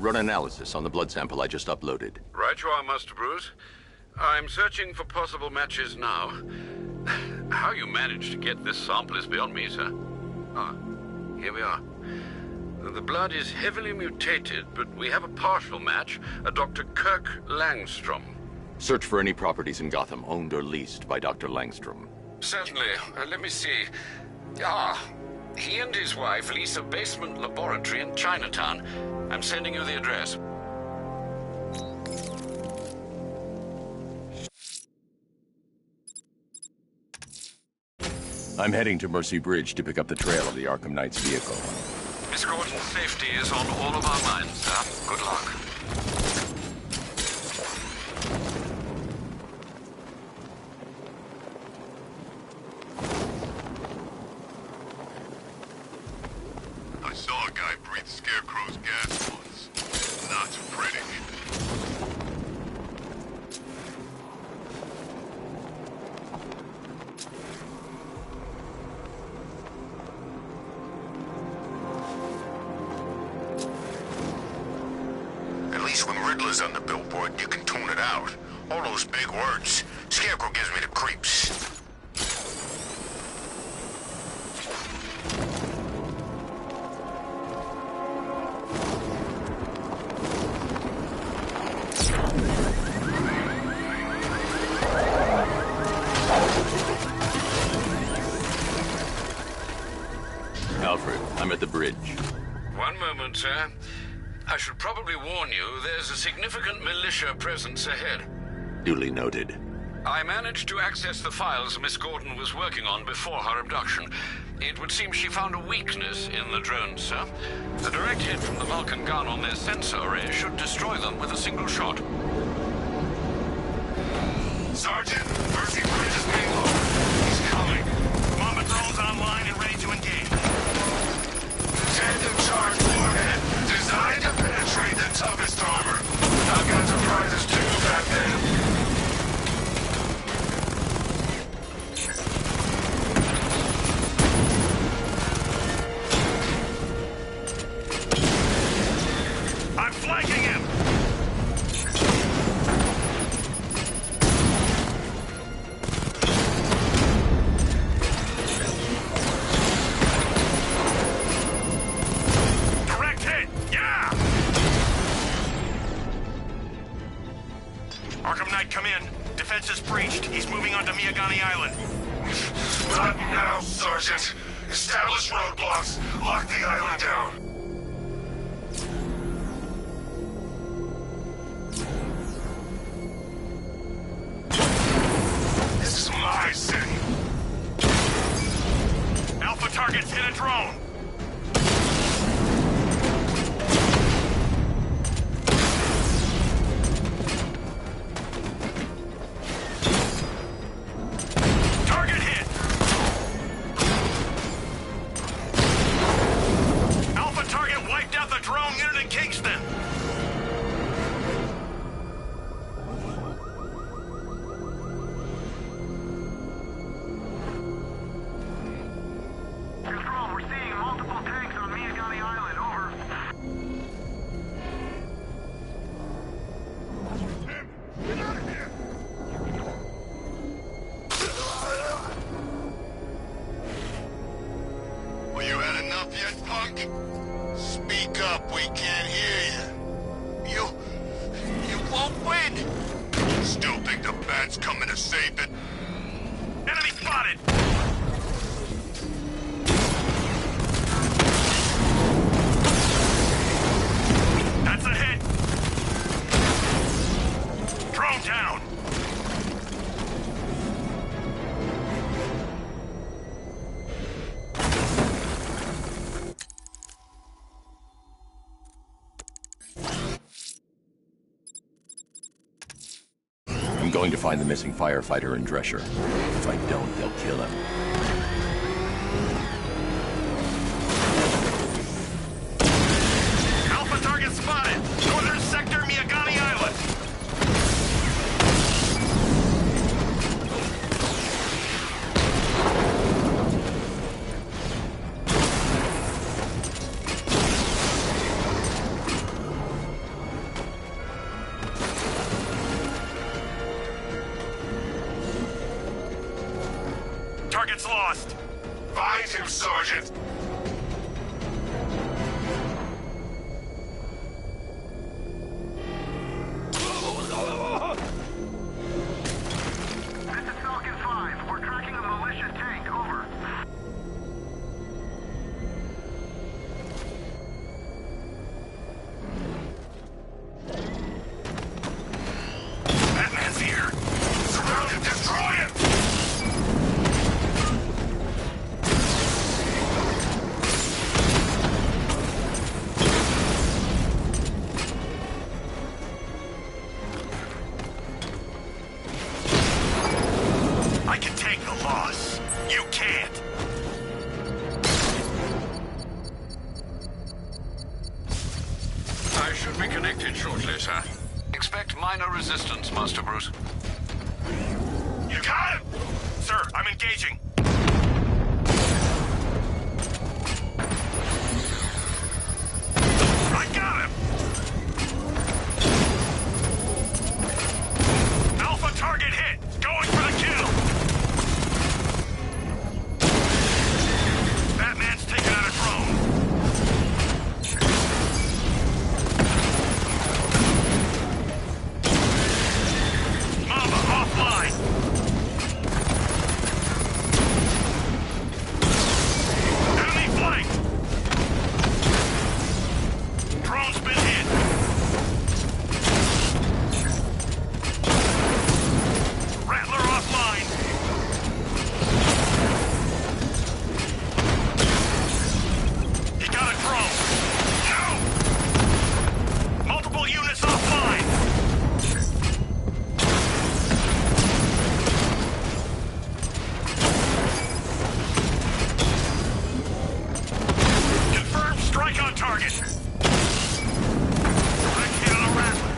Speaker 8: Run analysis on the blood sample I just uploaded.
Speaker 6: Right you are, Master Bruce. I'm searching for possible matches now. How you managed to get this sample is beyond me, sir. Ah, here we are. The blood is heavily mutated, but we have a partial match, a Dr. Kirk Langstrom.
Speaker 8: Search for any properties in Gotham owned or leased by Dr. Langstrom.
Speaker 6: Certainly. Let me see. Ah, he and his wife lease a basement laboratory in Chinatown. I'm sending you the address.
Speaker 13: I'm heading to Mercy Bridge to pick up the trail of the Arkham Knight's vehicle.
Speaker 6: Miss Gordon's safety is on all of our minds, sir. Good luck.
Speaker 5: I saw a guy breathe Scarecrow's gas once. Not pretty.
Speaker 11: At least when Riddler's on the billboard, you can tune it out. All those big words. Scarecrow gives me the creeps.
Speaker 8: Alfred, I'm at the bridge.
Speaker 6: One moment, sir. I should probably warn you, there's a significant militia presence ahead.
Speaker 8: Duly noted.
Speaker 6: I managed to access the files Miss Gordon was working on before her abduction. It would seem she found a weakness in the drones, sir. A direct hit from the Vulcan gun on their sensor array should destroy them with a single shot.
Speaker 5: Sergeant, Mercy Bridge is being lowered. He's coming.
Speaker 1: Mama drones online and ready to engage.
Speaker 5: Tandem charge warhead, designed to penetrate the toughest armor. I've got surprises too back then.
Speaker 1: I'm flanking him! Direct hit! Yeah! Arkham Knight, come in. Defense is breached. He's moving onto Miyagani Island.
Speaker 5: Not now, Sergeant. Establish roadblocks. Lock the island down. This is my city.
Speaker 1: Alpha targets hit a drone. Target hit. Alpha target wiped out the drone unit in Kingston.
Speaker 5: Control, we're seeing multiple tanks on Miyagani Island. Over. Get out of here! Well, you had enough yet, punk? Speak up, we can't hear you. You won't win! Still think the bat's coming to save it?
Speaker 1: Enemy spotted. That's a hit. Drone down.
Speaker 13: I'm going to find the missing firefighter and Drescher. If I don't, they'll kill him.
Speaker 1: Alpha target spotted. Northern sector, Miyagani Island. Target's lost.
Speaker 5: Find him, Sergeant.
Speaker 1: This is Falcon 5. We're tracking a militia tank. Over.
Speaker 5: Batman's here. Surround him, destroy him!
Speaker 1: I can take the loss. You can't. I should be connected shortly, sir. Expect minor resistance, Master Bruce.
Speaker 5: You got him!
Speaker 1: Sir, I'm engaging. I got him! Alpha target hit! Going for the kill! Batman's taking out a drone. Mama offline! Enemy flank! Drone's been hit. Rattler offline. He got a drone. No! Multiple units offline. Confirmed strike on target. Direct hit on a Rattler.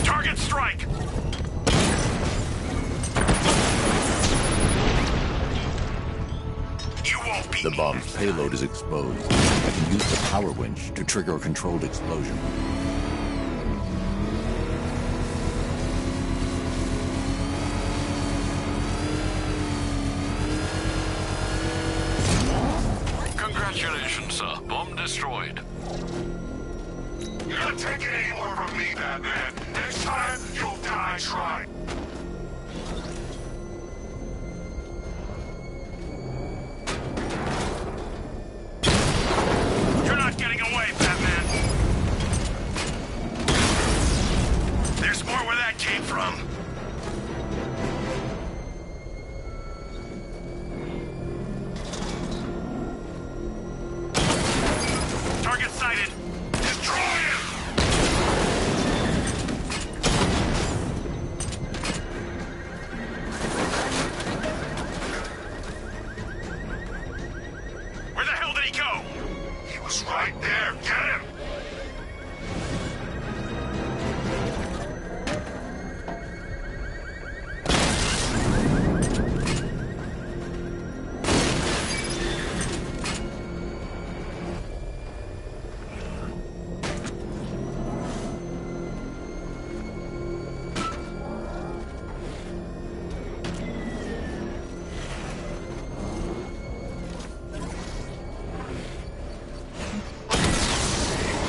Speaker 1: Target strike. You won't beat
Speaker 13: The
Speaker 1: me.
Speaker 13: bomb's payload is exposed. I can use the power winch to trigger a controlled explosion.
Speaker 6: Congratulations, sir. Bomb destroyed.
Speaker 5: You're not taking any more from me, Batman. Next time, you'll die trying.
Speaker 1: You're not getting away, Batman. There's more where that came from. Target sighted.
Speaker 5: Destroy him!
Speaker 1: Where the hell did he go?
Speaker 5: He was right there. Get him!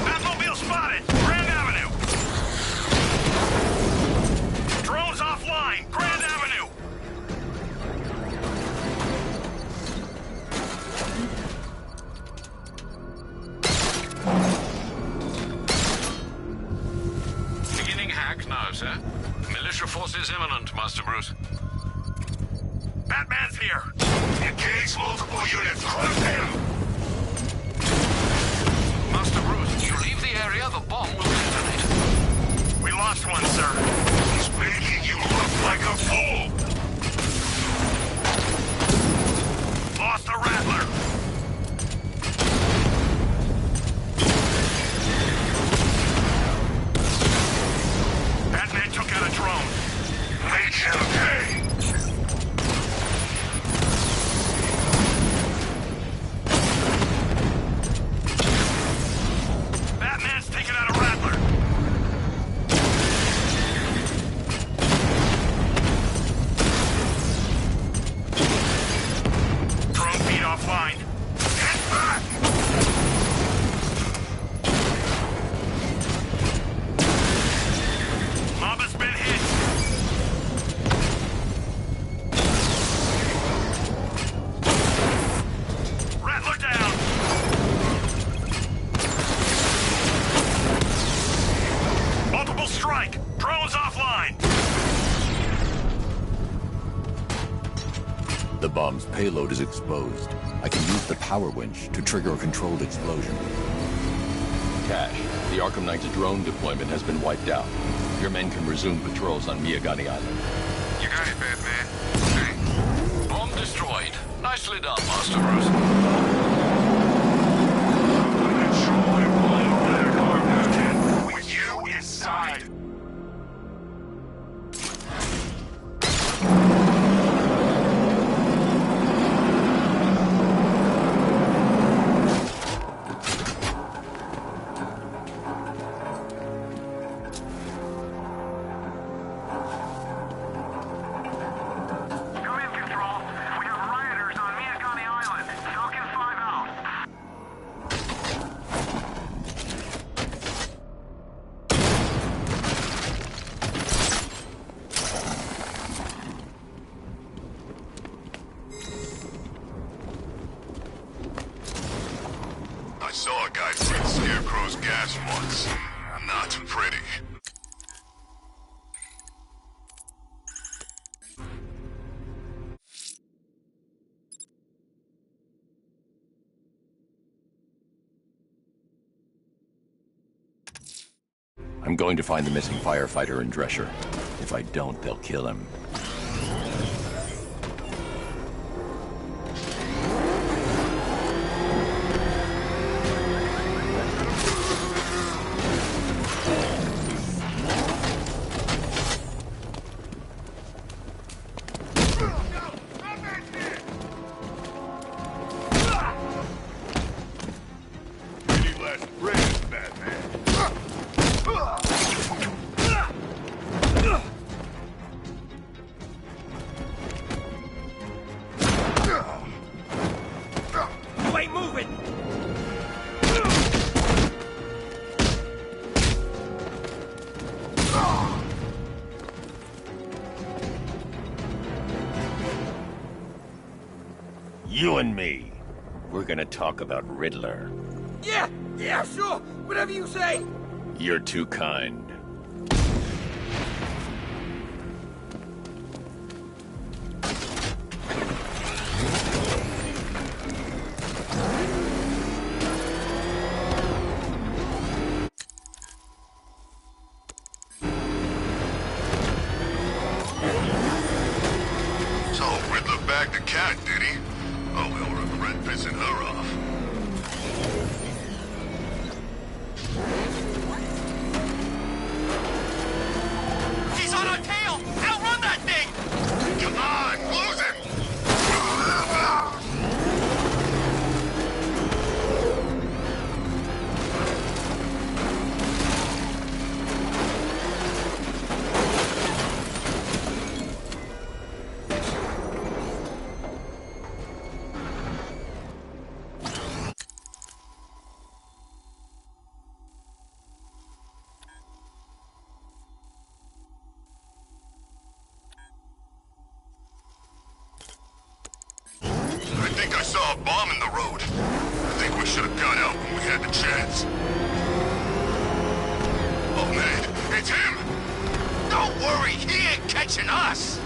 Speaker 1: Batmobile spotted! Grand Avenue! Drones offline! Grand Avenue! Beginning hack now, sir. Militia forces imminent, Master Bruce. Batman's here!
Speaker 5: Engage multiple units. Crush him!
Speaker 6: Master Bruce, you leave the area, the bomb will detonate.
Speaker 1: We lost one, sir.
Speaker 5: He's making you look like a fool!
Speaker 1: Lost a Rattler! Batman took out a drone.
Speaker 5: Make him pay!
Speaker 13: payload is exposed. I can use the power winch to trigger a controlled explosion. Cash, the Arkham Knight's drone deployment has been wiped out. Your men can resume patrols on Miyagani Island.
Speaker 11: You got it, Batman.
Speaker 6: Bomb destroyed. Nicely done, Master Bruce.
Speaker 5: With you inside.
Speaker 11: I saw a guy breathe Scarecrow's gas once. Not pretty.
Speaker 13: I'm going to find the missing firefighter in Drescher. If I don't, they'll kill him. You and me, we're gonna talk about Riddler.
Speaker 14: Yeah, sure. Whatever you say.
Speaker 13: You're too kind.
Speaker 11: So, Riddler bagged the cat, did he? Oh, he'll regret pissing her off.
Speaker 1: He's on our tail! Outrun that thing!
Speaker 11: Come on, lose him! I think I saw a bomb in the road. I think we should have got out when we had the chance. Oh, man, it's him!
Speaker 1: Don't worry, he ain't catching us!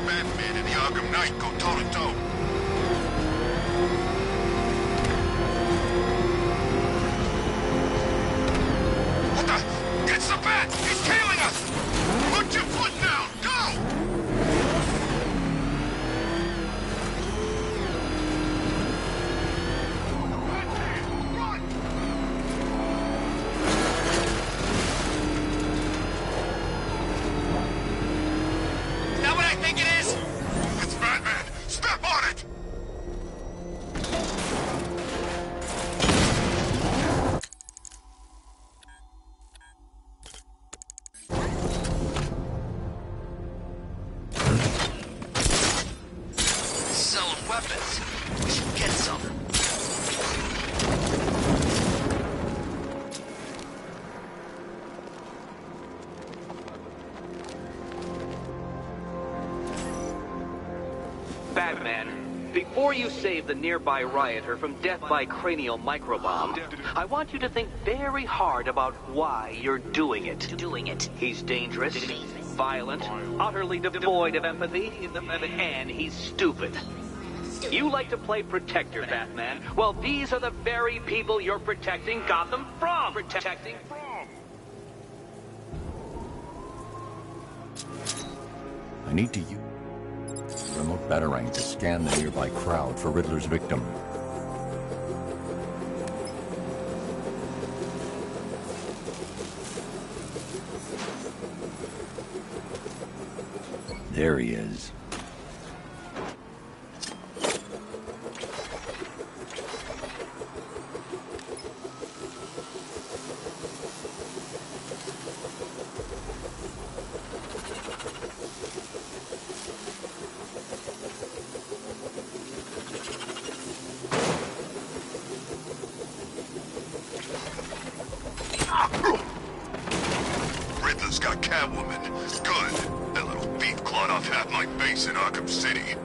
Speaker 5: Batman and the Arkham Knight go toe-to-toe. What the? It's the Bat! He's tailing us! Put your foot down! Go!
Speaker 11: Is that what I think it is?
Speaker 5: It's Batman! Step on it!
Speaker 11: Selling weapons. We should get some.
Speaker 12: Batman, before you save the nearby rioter from death by cranial microbomb, I want you to think very hard about why you're doing it. He's dangerous, violent, utterly devoid of empathy, and he's stupid. You like to play protector, Batman. Well, these are the very people you're protecting Gotham from.
Speaker 13: I need to use the remote batarang to scan the nearby crowd for Riddler's victim. There he is.
Speaker 5: Riddler's got Catwoman. Good. That little beef clawed off half my base in Arkham City.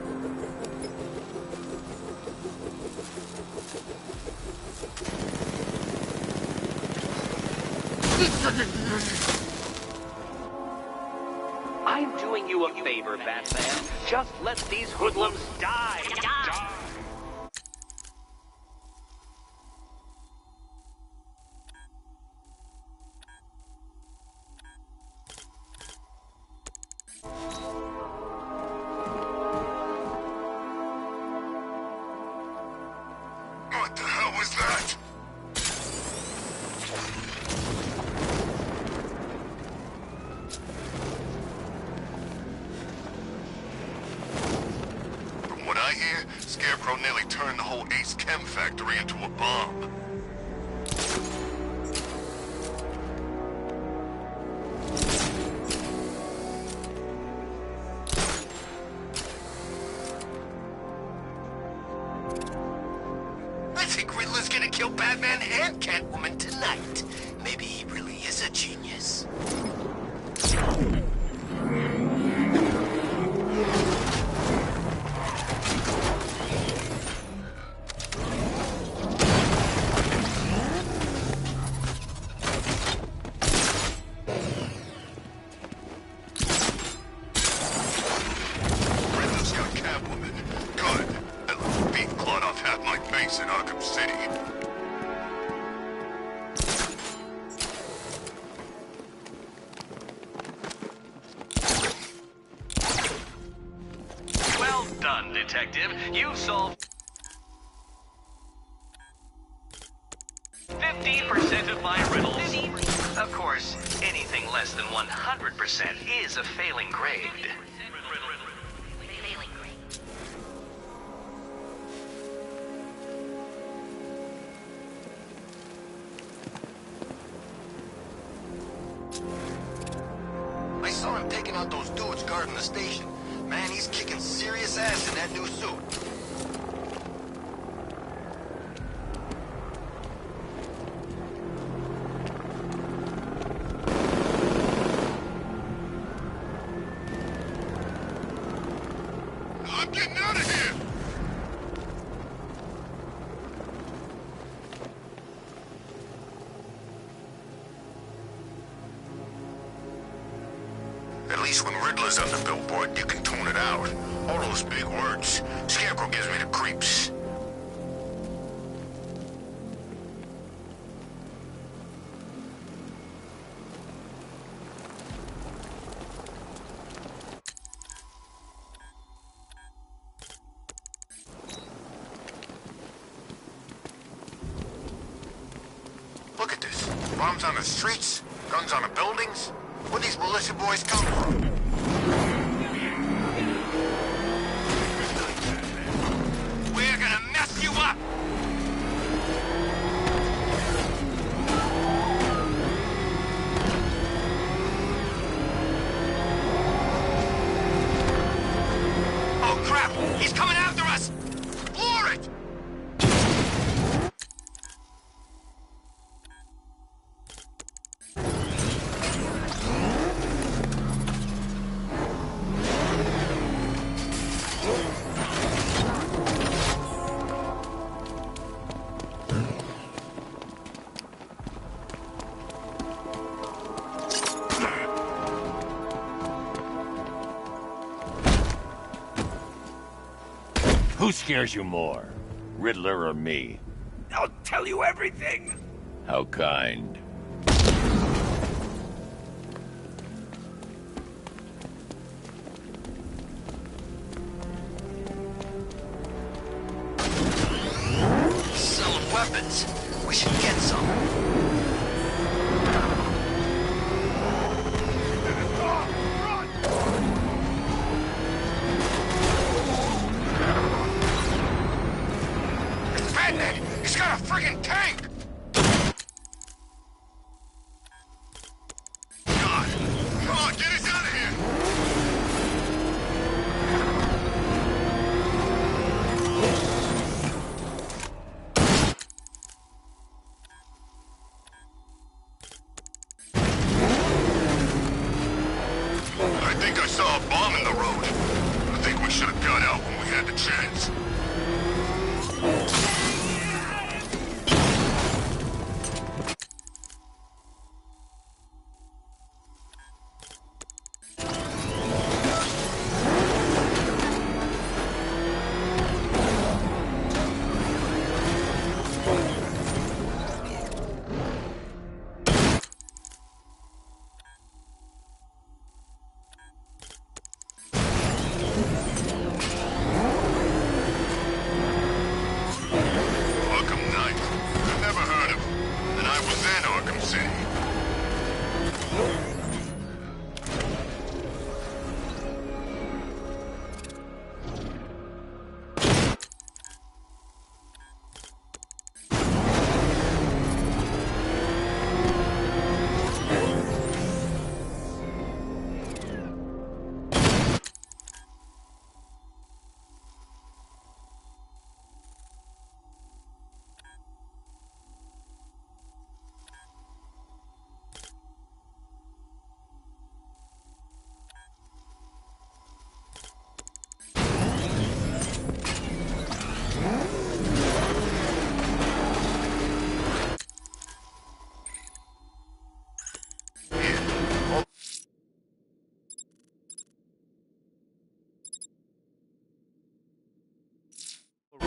Speaker 12: I'm doing you a favor, Batman. Just let these hoodlums die.
Speaker 5: What the hell was that? From what I hear, Scarecrow nearly turned the whole Ace Chem factory into a bomb.
Speaker 11: I think Riddler's gonna kill Batman and Catwoman tonight. Maybe he really is a genius.
Speaker 5: Riddler's got Catwoman. Good. That little beef clawed off half my base in Arkham City.
Speaker 12: Well done, Detective. You've solved 50% of my riddles. Of course, anything less than 100% is a failing grade.
Speaker 11: I saw him taking out those dudes guarding the station. Man, he's kicking serious ass in that new suit.
Speaker 5: I'm getting out of here!
Speaker 11: At least Just when Riddler's on the billboard, you can tune it out. All those big words. Scarecrow gives me the creeps. Look at this. Bombs on the streets, guns on the buildings. Where these militia boys come from? We're gonna mess you up! Oh crap! He's coming after us! Floor it!
Speaker 3: Who scares you more, Riddler or me?
Speaker 14: I'll tell you everything!
Speaker 3: How kind.
Speaker 11: Selling weapons. We should get some.
Speaker 5: He's got a friggin' tank! God! Come on, get us out of here! I think I saw a bomb in the road. I think we should have got out when we had the chance.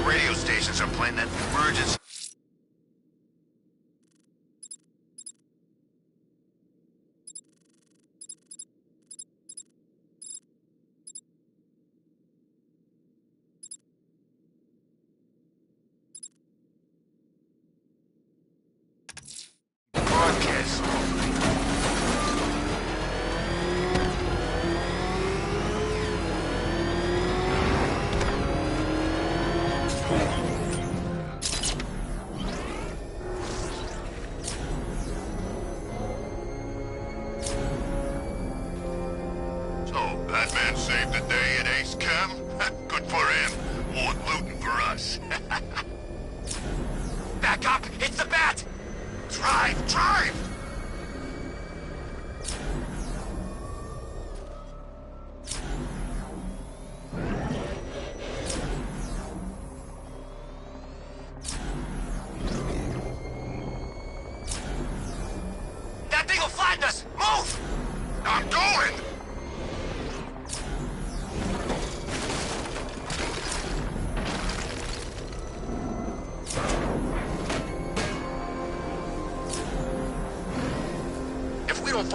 Speaker 5: Radio stations are playing that emergency. Broadcast. Batman saved the day at Ace Chem? Good for him. More looting for us. Back up! It's the Bat! Drive! Drive! That thing will flatten us! Move! I'm going!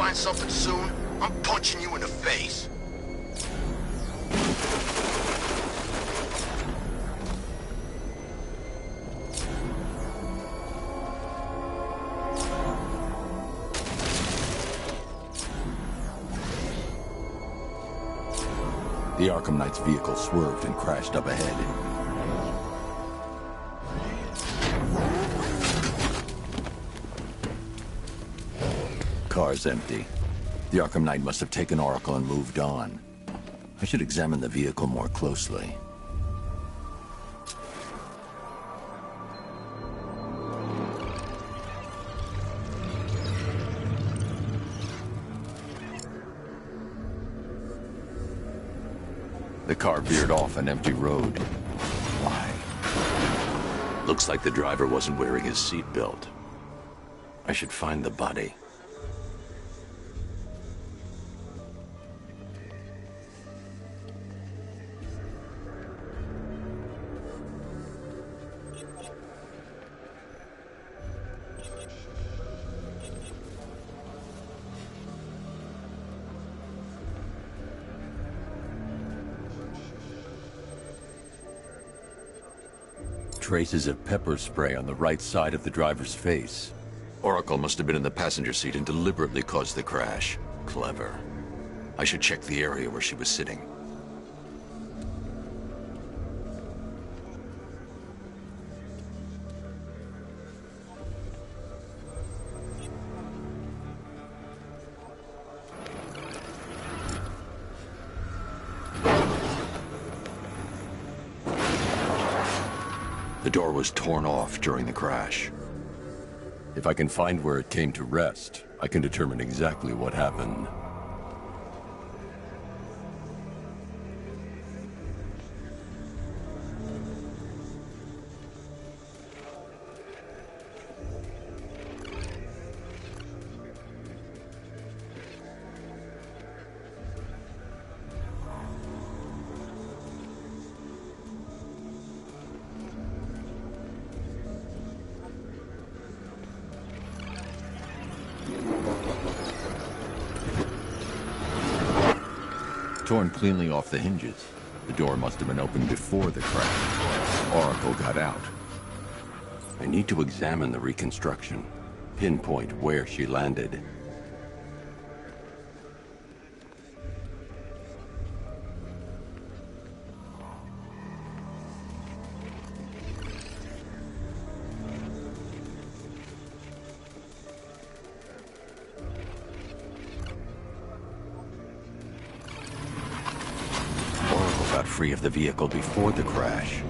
Speaker 11: find something soon, I'm punching you in the face.
Speaker 13: The Arkham Knight's vehicle swerved and crashed up ahead. Car's empty. The Arkham Knight must have taken Oracle and moved on. I should examine the vehicle more closely. The car veered off an empty road. Why? Looks like the driver wasn't wearing his seatbelt. I should find the body. Traces of pepper spray on the right side of the driver's face. Oracle must have been in the passenger seat and deliberately caused the crash. Clever. I should check the area where she was sitting. The door was torn off during the crash. If I can find where it came to rest, I can determine exactly what happened. Torn cleanly off the hinges. The door must have been opened before the crash. Oracle got out. I need to examine the reconstruction, pinpoint where she landed. Free of the vehicle before the crash.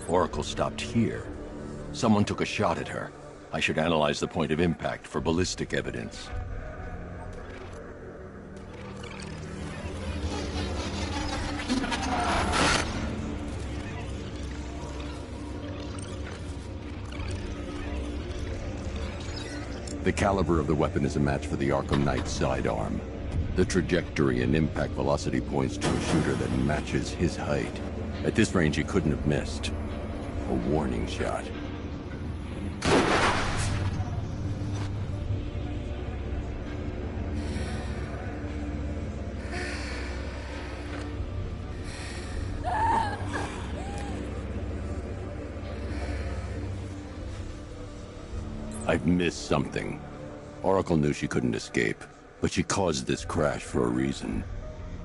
Speaker 13: Oracle stopped here. Someone took a shot at her. I should analyze the point of impact for ballistic evidence. The caliber of the weapon is a match for the Arkham Knight's sidearm. The trajectory and impact velocity points to a shooter that matches his height. At this range, he couldn't have missed. A warning shot. I've missed something. Oracle knew she couldn't escape, but she caused this crash for a reason.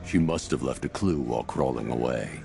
Speaker 13: She must have left a clue while crawling away.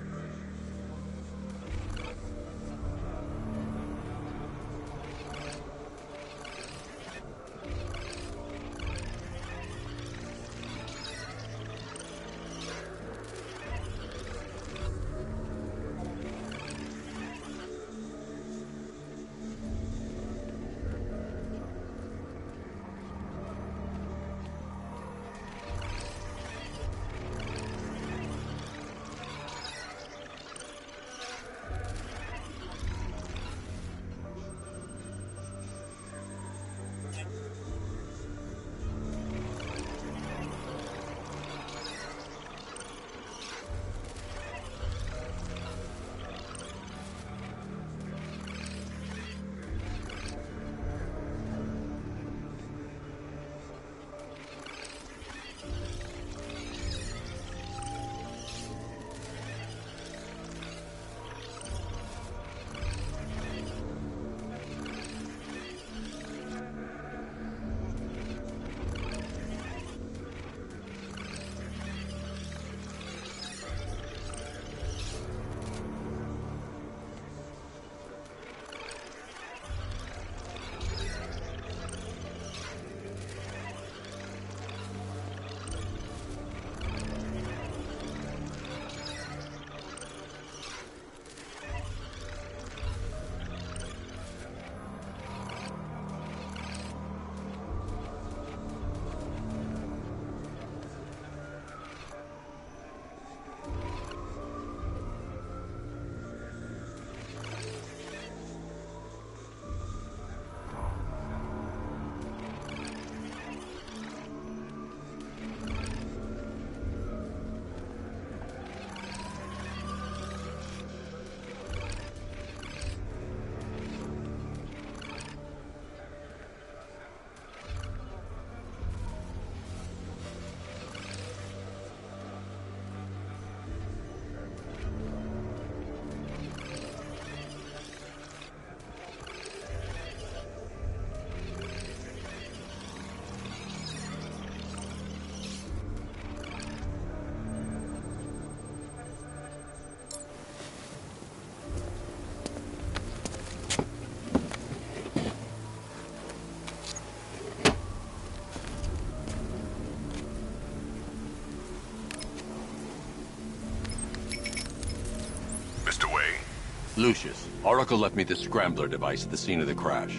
Speaker 13: Lucius, Oracle left me the scrambler device at the scene of the crash.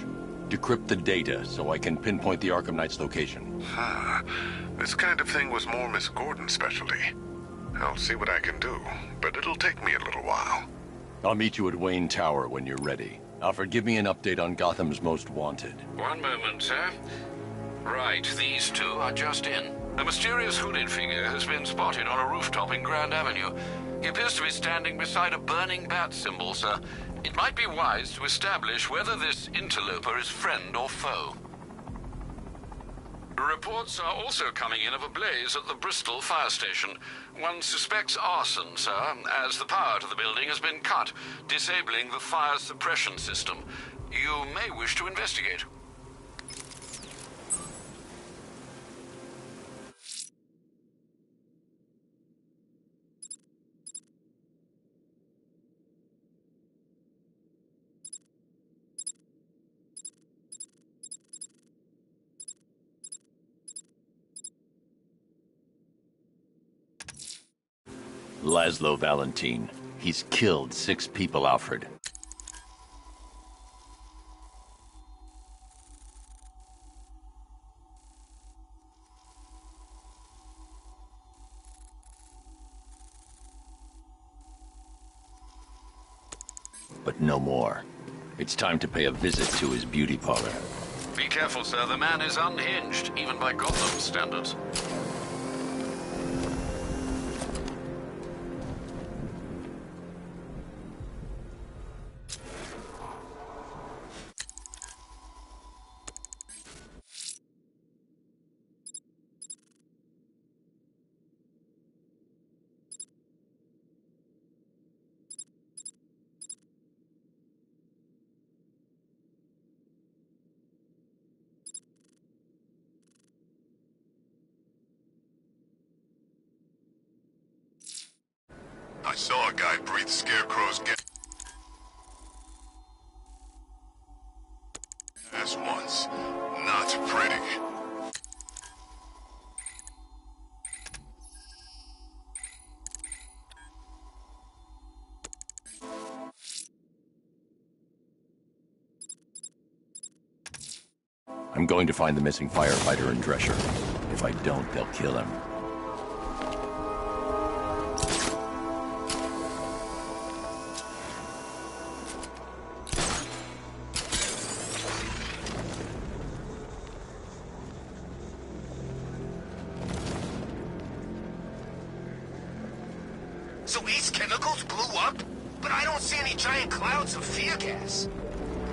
Speaker 13: Decrypt the data so I can pinpoint the Arkham Knight's location.
Speaker 5: This kind of thing was more Miss Gordon's specialty. I'll see what I can do, but it'll take me a little while.
Speaker 13: I'll meet you at Wayne Tower when you're ready. Alfred, give me an update on Gotham's Most Wanted.
Speaker 6: One moment, sir. Right, these two are just in. A mysterious hooded figure has been spotted on a rooftop in Grand Avenue. He appears to be standing beside a burning bat symbol, sir. It might be wise to establish whether this interloper is friend or foe. Reports are also coming in of a blaze at the Bristol fire station. One suspects arson, sir, as the power to the building has been cut, disabling the fire suppression system. You may wish to investigate.
Speaker 13: Laszlo Valentin. He's killed 6 people, Alfred. But no more. It's time to pay a visit to his beauty parlor.
Speaker 6: Be careful, sir. The man is unhinged, even by Gotham standards.
Speaker 5: I saw a guy breathe Scarecrow's gas once. Not pretty.
Speaker 13: I'm going to find the missing firefighter and Drescher. If I don't, they'll kill him.
Speaker 11: So these chemicals blew up? But I don't see any giant clouds of fear gas.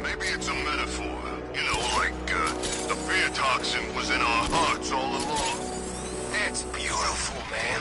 Speaker 5: Maybe it's a metaphor. You know, like, the fear toxin was in our hearts all along.
Speaker 11: That's beautiful, man.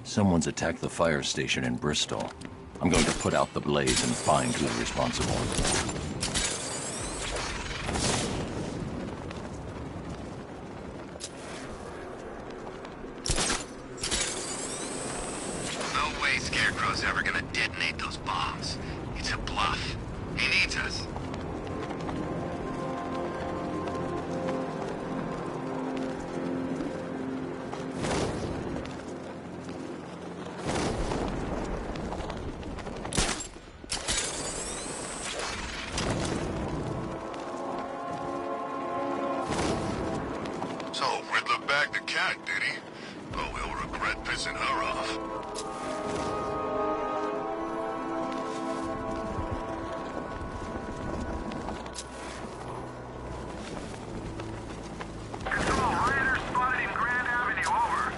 Speaker 13: Someone's attacked the fire station in Bristol. I'm going to put out the blaze and find who's responsible.
Speaker 11: Scarecrow's ever gonna detonate those bombs. It's a bluff. He needs us.
Speaker 5: So, Riddler bagged the cat, did he? Oh, he'll regret pissing her off.
Speaker 1: Control, rioters spotted in Grand Avenue, over.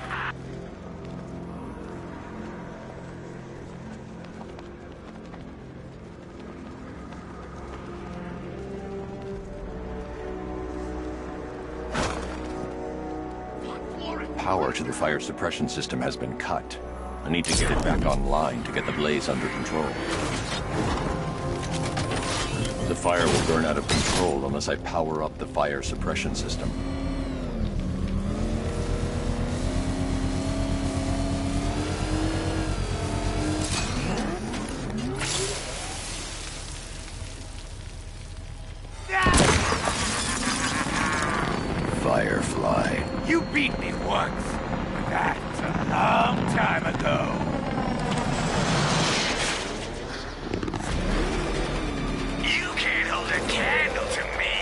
Speaker 13: Power to the fire suppression system has been cut. I need to get it back online to get the blaze under control. The fire will burn out of control unless I power up the fire suppression system. Firefly.
Speaker 14: You beat me once. That's a long time ago.
Speaker 1: You can't hold a candle to me.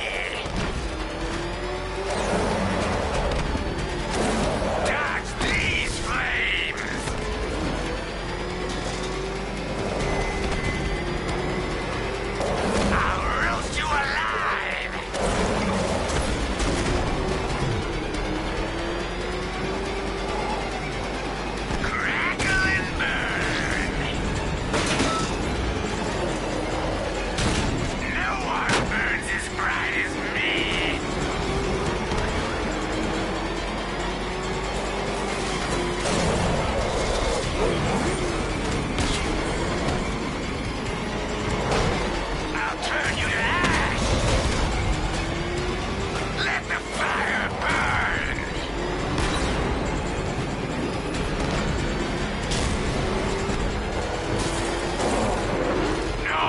Speaker 1: Dodge these flames. I'll roast you alive. Crackle and burn. No one burns as bright as me. I'll turn you to ash. Let the fire burn. No.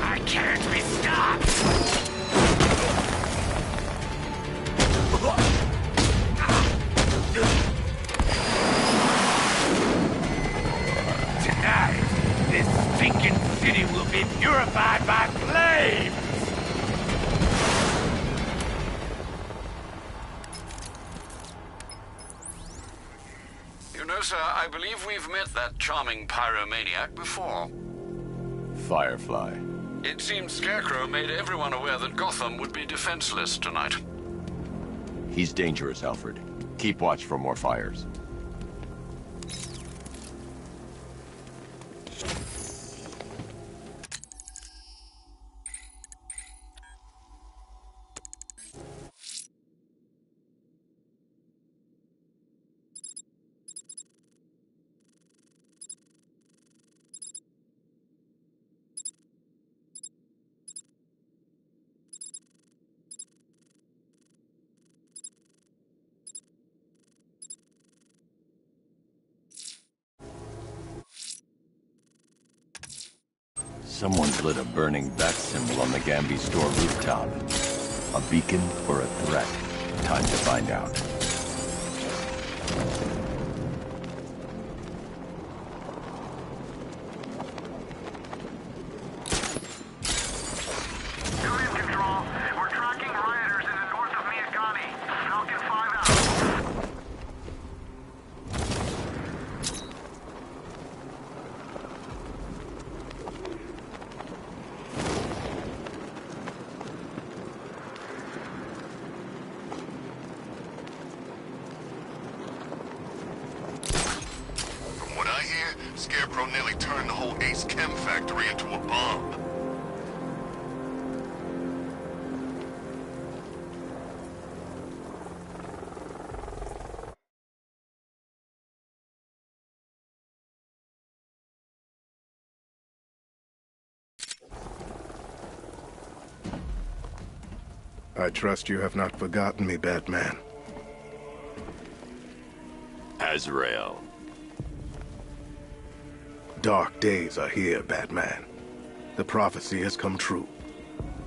Speaker 1: I can't be stopped.
Speaker 14: Tonight, this stinking city will be purified by flames.
Speaker 6: You know, sir, I believe we've met that charming pyromaniac before.
Speaker 13: Firefly.
Speaker 6: It seems Scarecrow made everyone aware that Gotham would be defenseless tonight.
Speaker 13: He's dangerous, Alfred. Keep watch for more fires. Someone's lit a burning bat symbol on the Gambi store rooftop. A beacon or a threat? Time to find out.
Speaker 1: Union Control, we're tracking rioters in the north of Miyagani. Falcon 5 out.
Speaker 5: From what I hear, Scarecrow nearly turned the whole Ace Chem factory into a bomb. I trust you have not forgotten me, Batman.
Speaker 8: Azrael.
Speaker 5: Dark days are here, Batman. The prophecy has come true.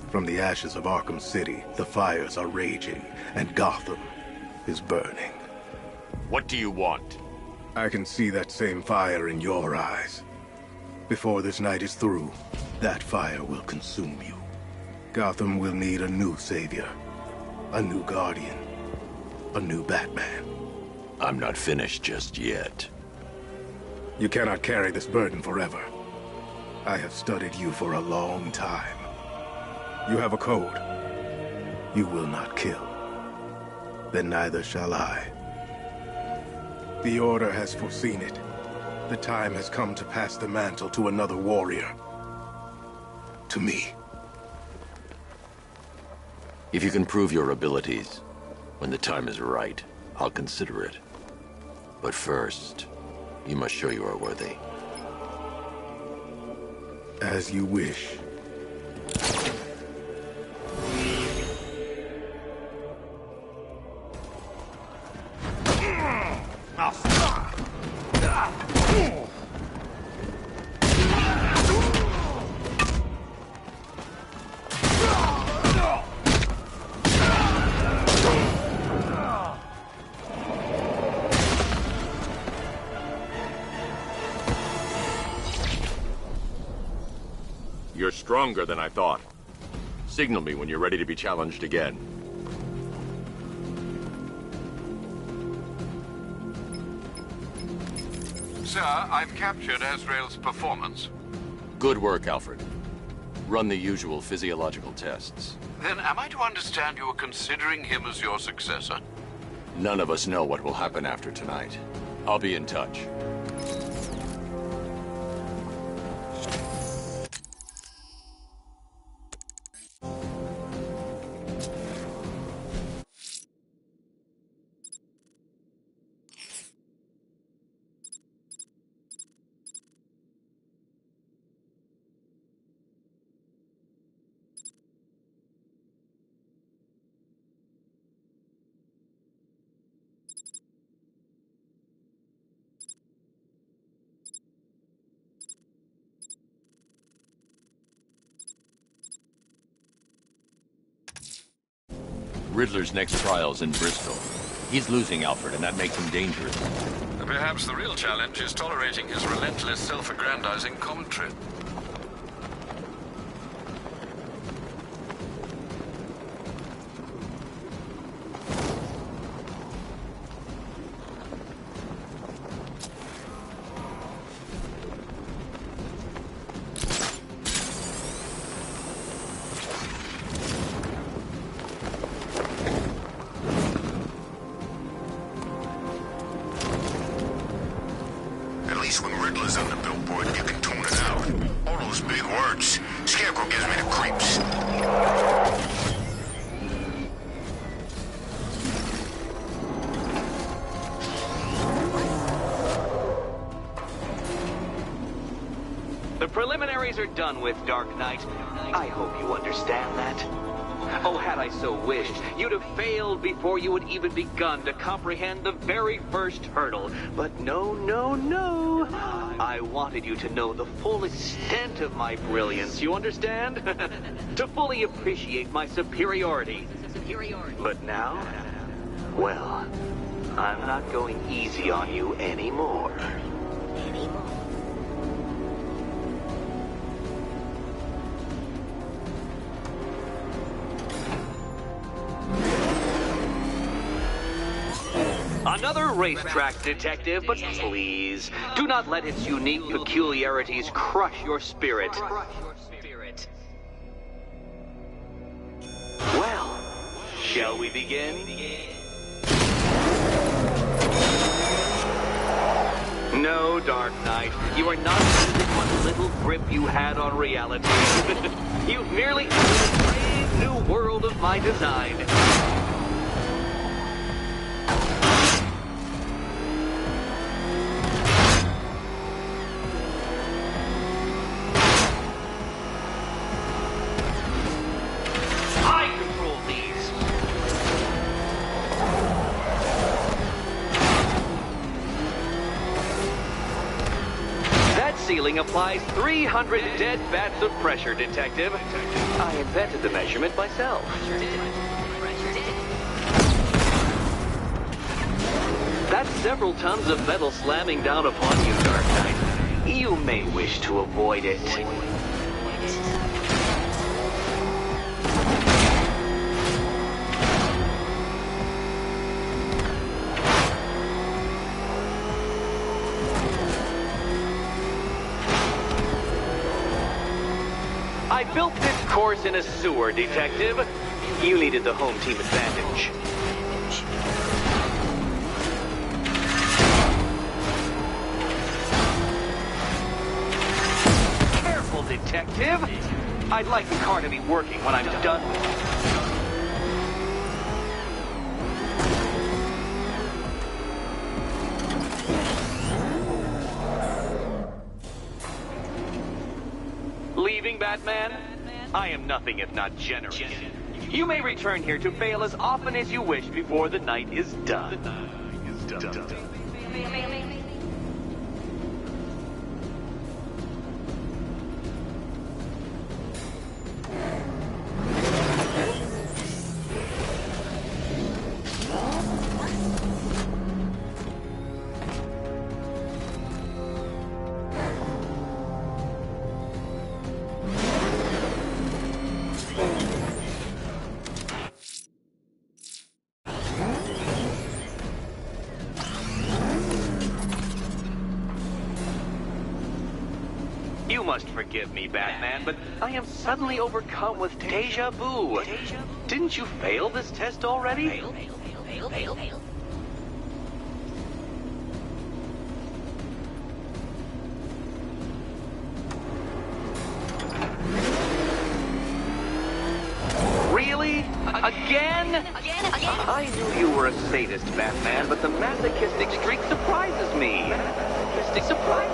Speaker 5: From the ashes of Arkham City, the fires are raging, and Gotham is burning.
Speaker 8: What do you want?
Speaker 5: I can see that same fire in your eyes. Before this night is through, that fire will consume you. Gotham will need a new savior, a new guardian, a new Batman.
Speaker 8: I'm not finished just yet.
Speaker 5: You cannot carry this burden forever. I have studied you for a long time. You have a code. You will not kill. Then neither shall I. The Order has foreseen it. The time has come to pass the mantle to another warrior. To me.
Speaker 8: If you can prove your abilities, when the time is right, I'll consider it. But first, you must show you are worthy.
Speaker 5: As you wish.
Speaker 3: You're stronger than I thought. Signal me when you're ready to be challenged again.
Speaker 6: Sir, I've captured Azrael's performance.
Speaker 3: Good work, Alfred. Run the usual physiological tests.
Speaker 6: Then am I to understand you are considering him as your successor?
Speaker 3: None of us know what will happen after tonight. I'll be in touch. Riddler's next trial's in Bristol. He's losing Alfred, and that makes him dangerous.
Speaker 6: Perhaps the real challenge is tolerating his relentless self-aggrandizing commentary.
Speaker 11: When Riddler's on the billboard, you can tune it out. All those big words. Scarecrow gives me the creeps.
Speaker 12: The preliminaries are done with, Dark Knight. I hope you understand that. Oh, had I so wished, you'd have failed before you had even begun to comprehend the very first hurdle. But no, no, no. I wanted you to know the full extent of my brilliance, you understand? To fully appreciate my superiority. But now, well, I'm not going easy on you anymore. Another racetrack detective, but please, do not let its unique peculiarities crush your spirit. Well, shall we begin? No, Dark Knight, you are not using what little grip you had on reality. You've merely entered a brave new world of my design. ceiling applies 300 dead bats of pressure, Detective. I invented the measurement myself. That's several tons of metal slamming down upon you, Dark Knight. You may wish to avoid it. I built this course in a sewer, Detective. You needed the home team advantage. Careful, Detective. I'd like the car to be working when I'm done with it. Leaving, Batman? I am nothing if not generous. You may return here to fail as often as you wish before the night is done. You must forgive me, Batman, but I am suddenly overcome with deja vu. Didn't you fail this test already? Fail. Really? Again? I knew you were a sadist, Batman, but the masochistic streak surprises me. Masochistic surprise?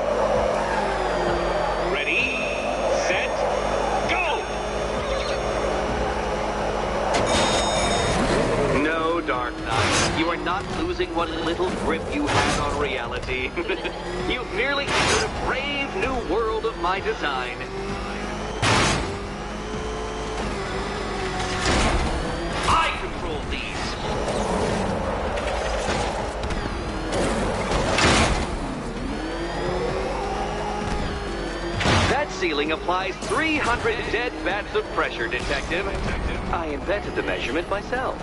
Speaker 12: Ready, set, go! No, Dark Knight. You are not losing what little grip you had on reality. You've merely entered a brave new world of my design. I control these. That ceiling applies 300 dead bats of pressure, Detective. I invented the measurement myself.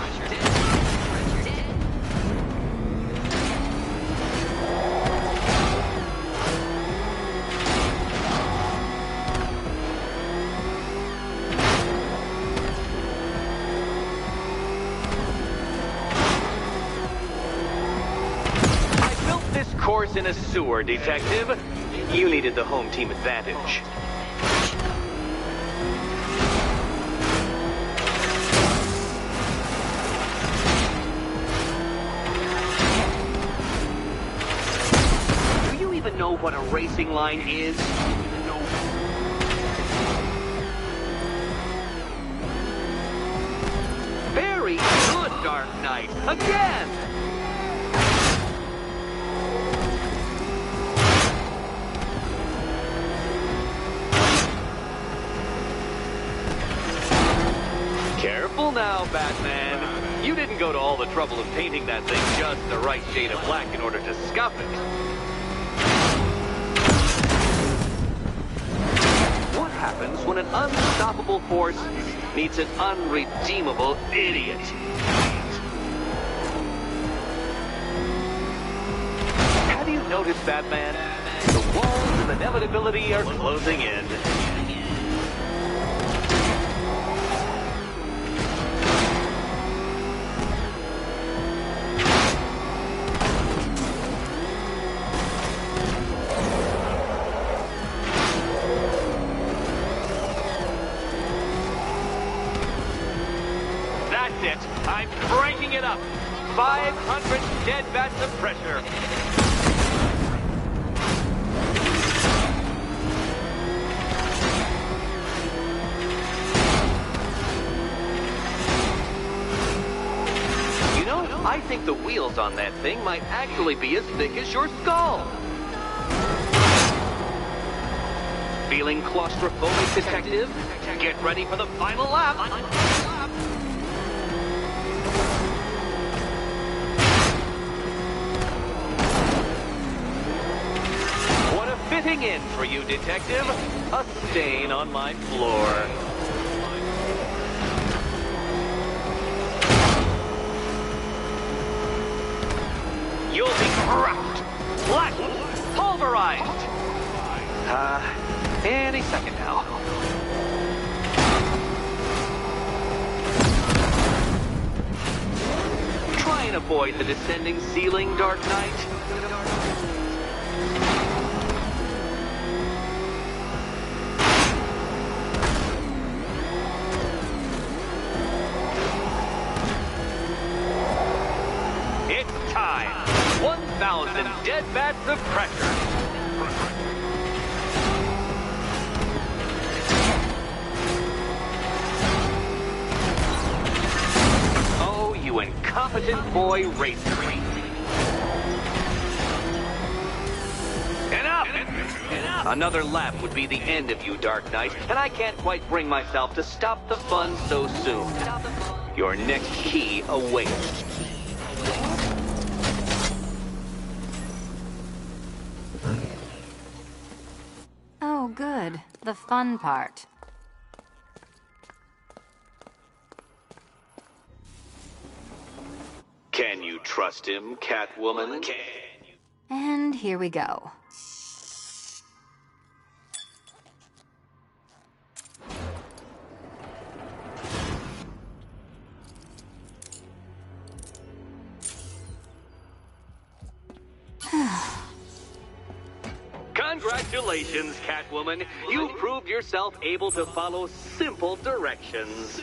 Speaker 12: I built this course in a sewer, Detective. You needed the home team advantage. Do you even know what a racing line is? Very good, Dark Knight. Again! Careful now, Batman. You didn't go to all the trouble of painting that thing just the right shade of black in order to scuff it. What happens when an unstoppable force meets an unredeemable idiot? Have you noticed, Batman? The walls of inevitability are closing in. That's it. I'm breaking it up. 500 dead bats of pressure. You know, I think the wheels on that thing might actually be as thick as your skull. Feeling claustrophobic, detective? Get ready for the final lap. What a fitting end for you, detective. A stain on my floor. You'll be crushed, flattened, pulverized. Any second now. Try and avoid the descending ceiling, Dark Knight. It's time. 1,000 dead bats of pressure. You incompetent boy racer. Enough! Another lap would be the end of you, Dark Knight, and I can't quite bring myself to stop the fun so soon. Your next key awaits.
Speaker 15: Oh, good. The fun part.
Speaker 12: Can you trust him, Catwoman?
Speaker 15: And here we go.
Speaker 12: Congratulations, Catwoman. You proved yourself able to follow simple directions.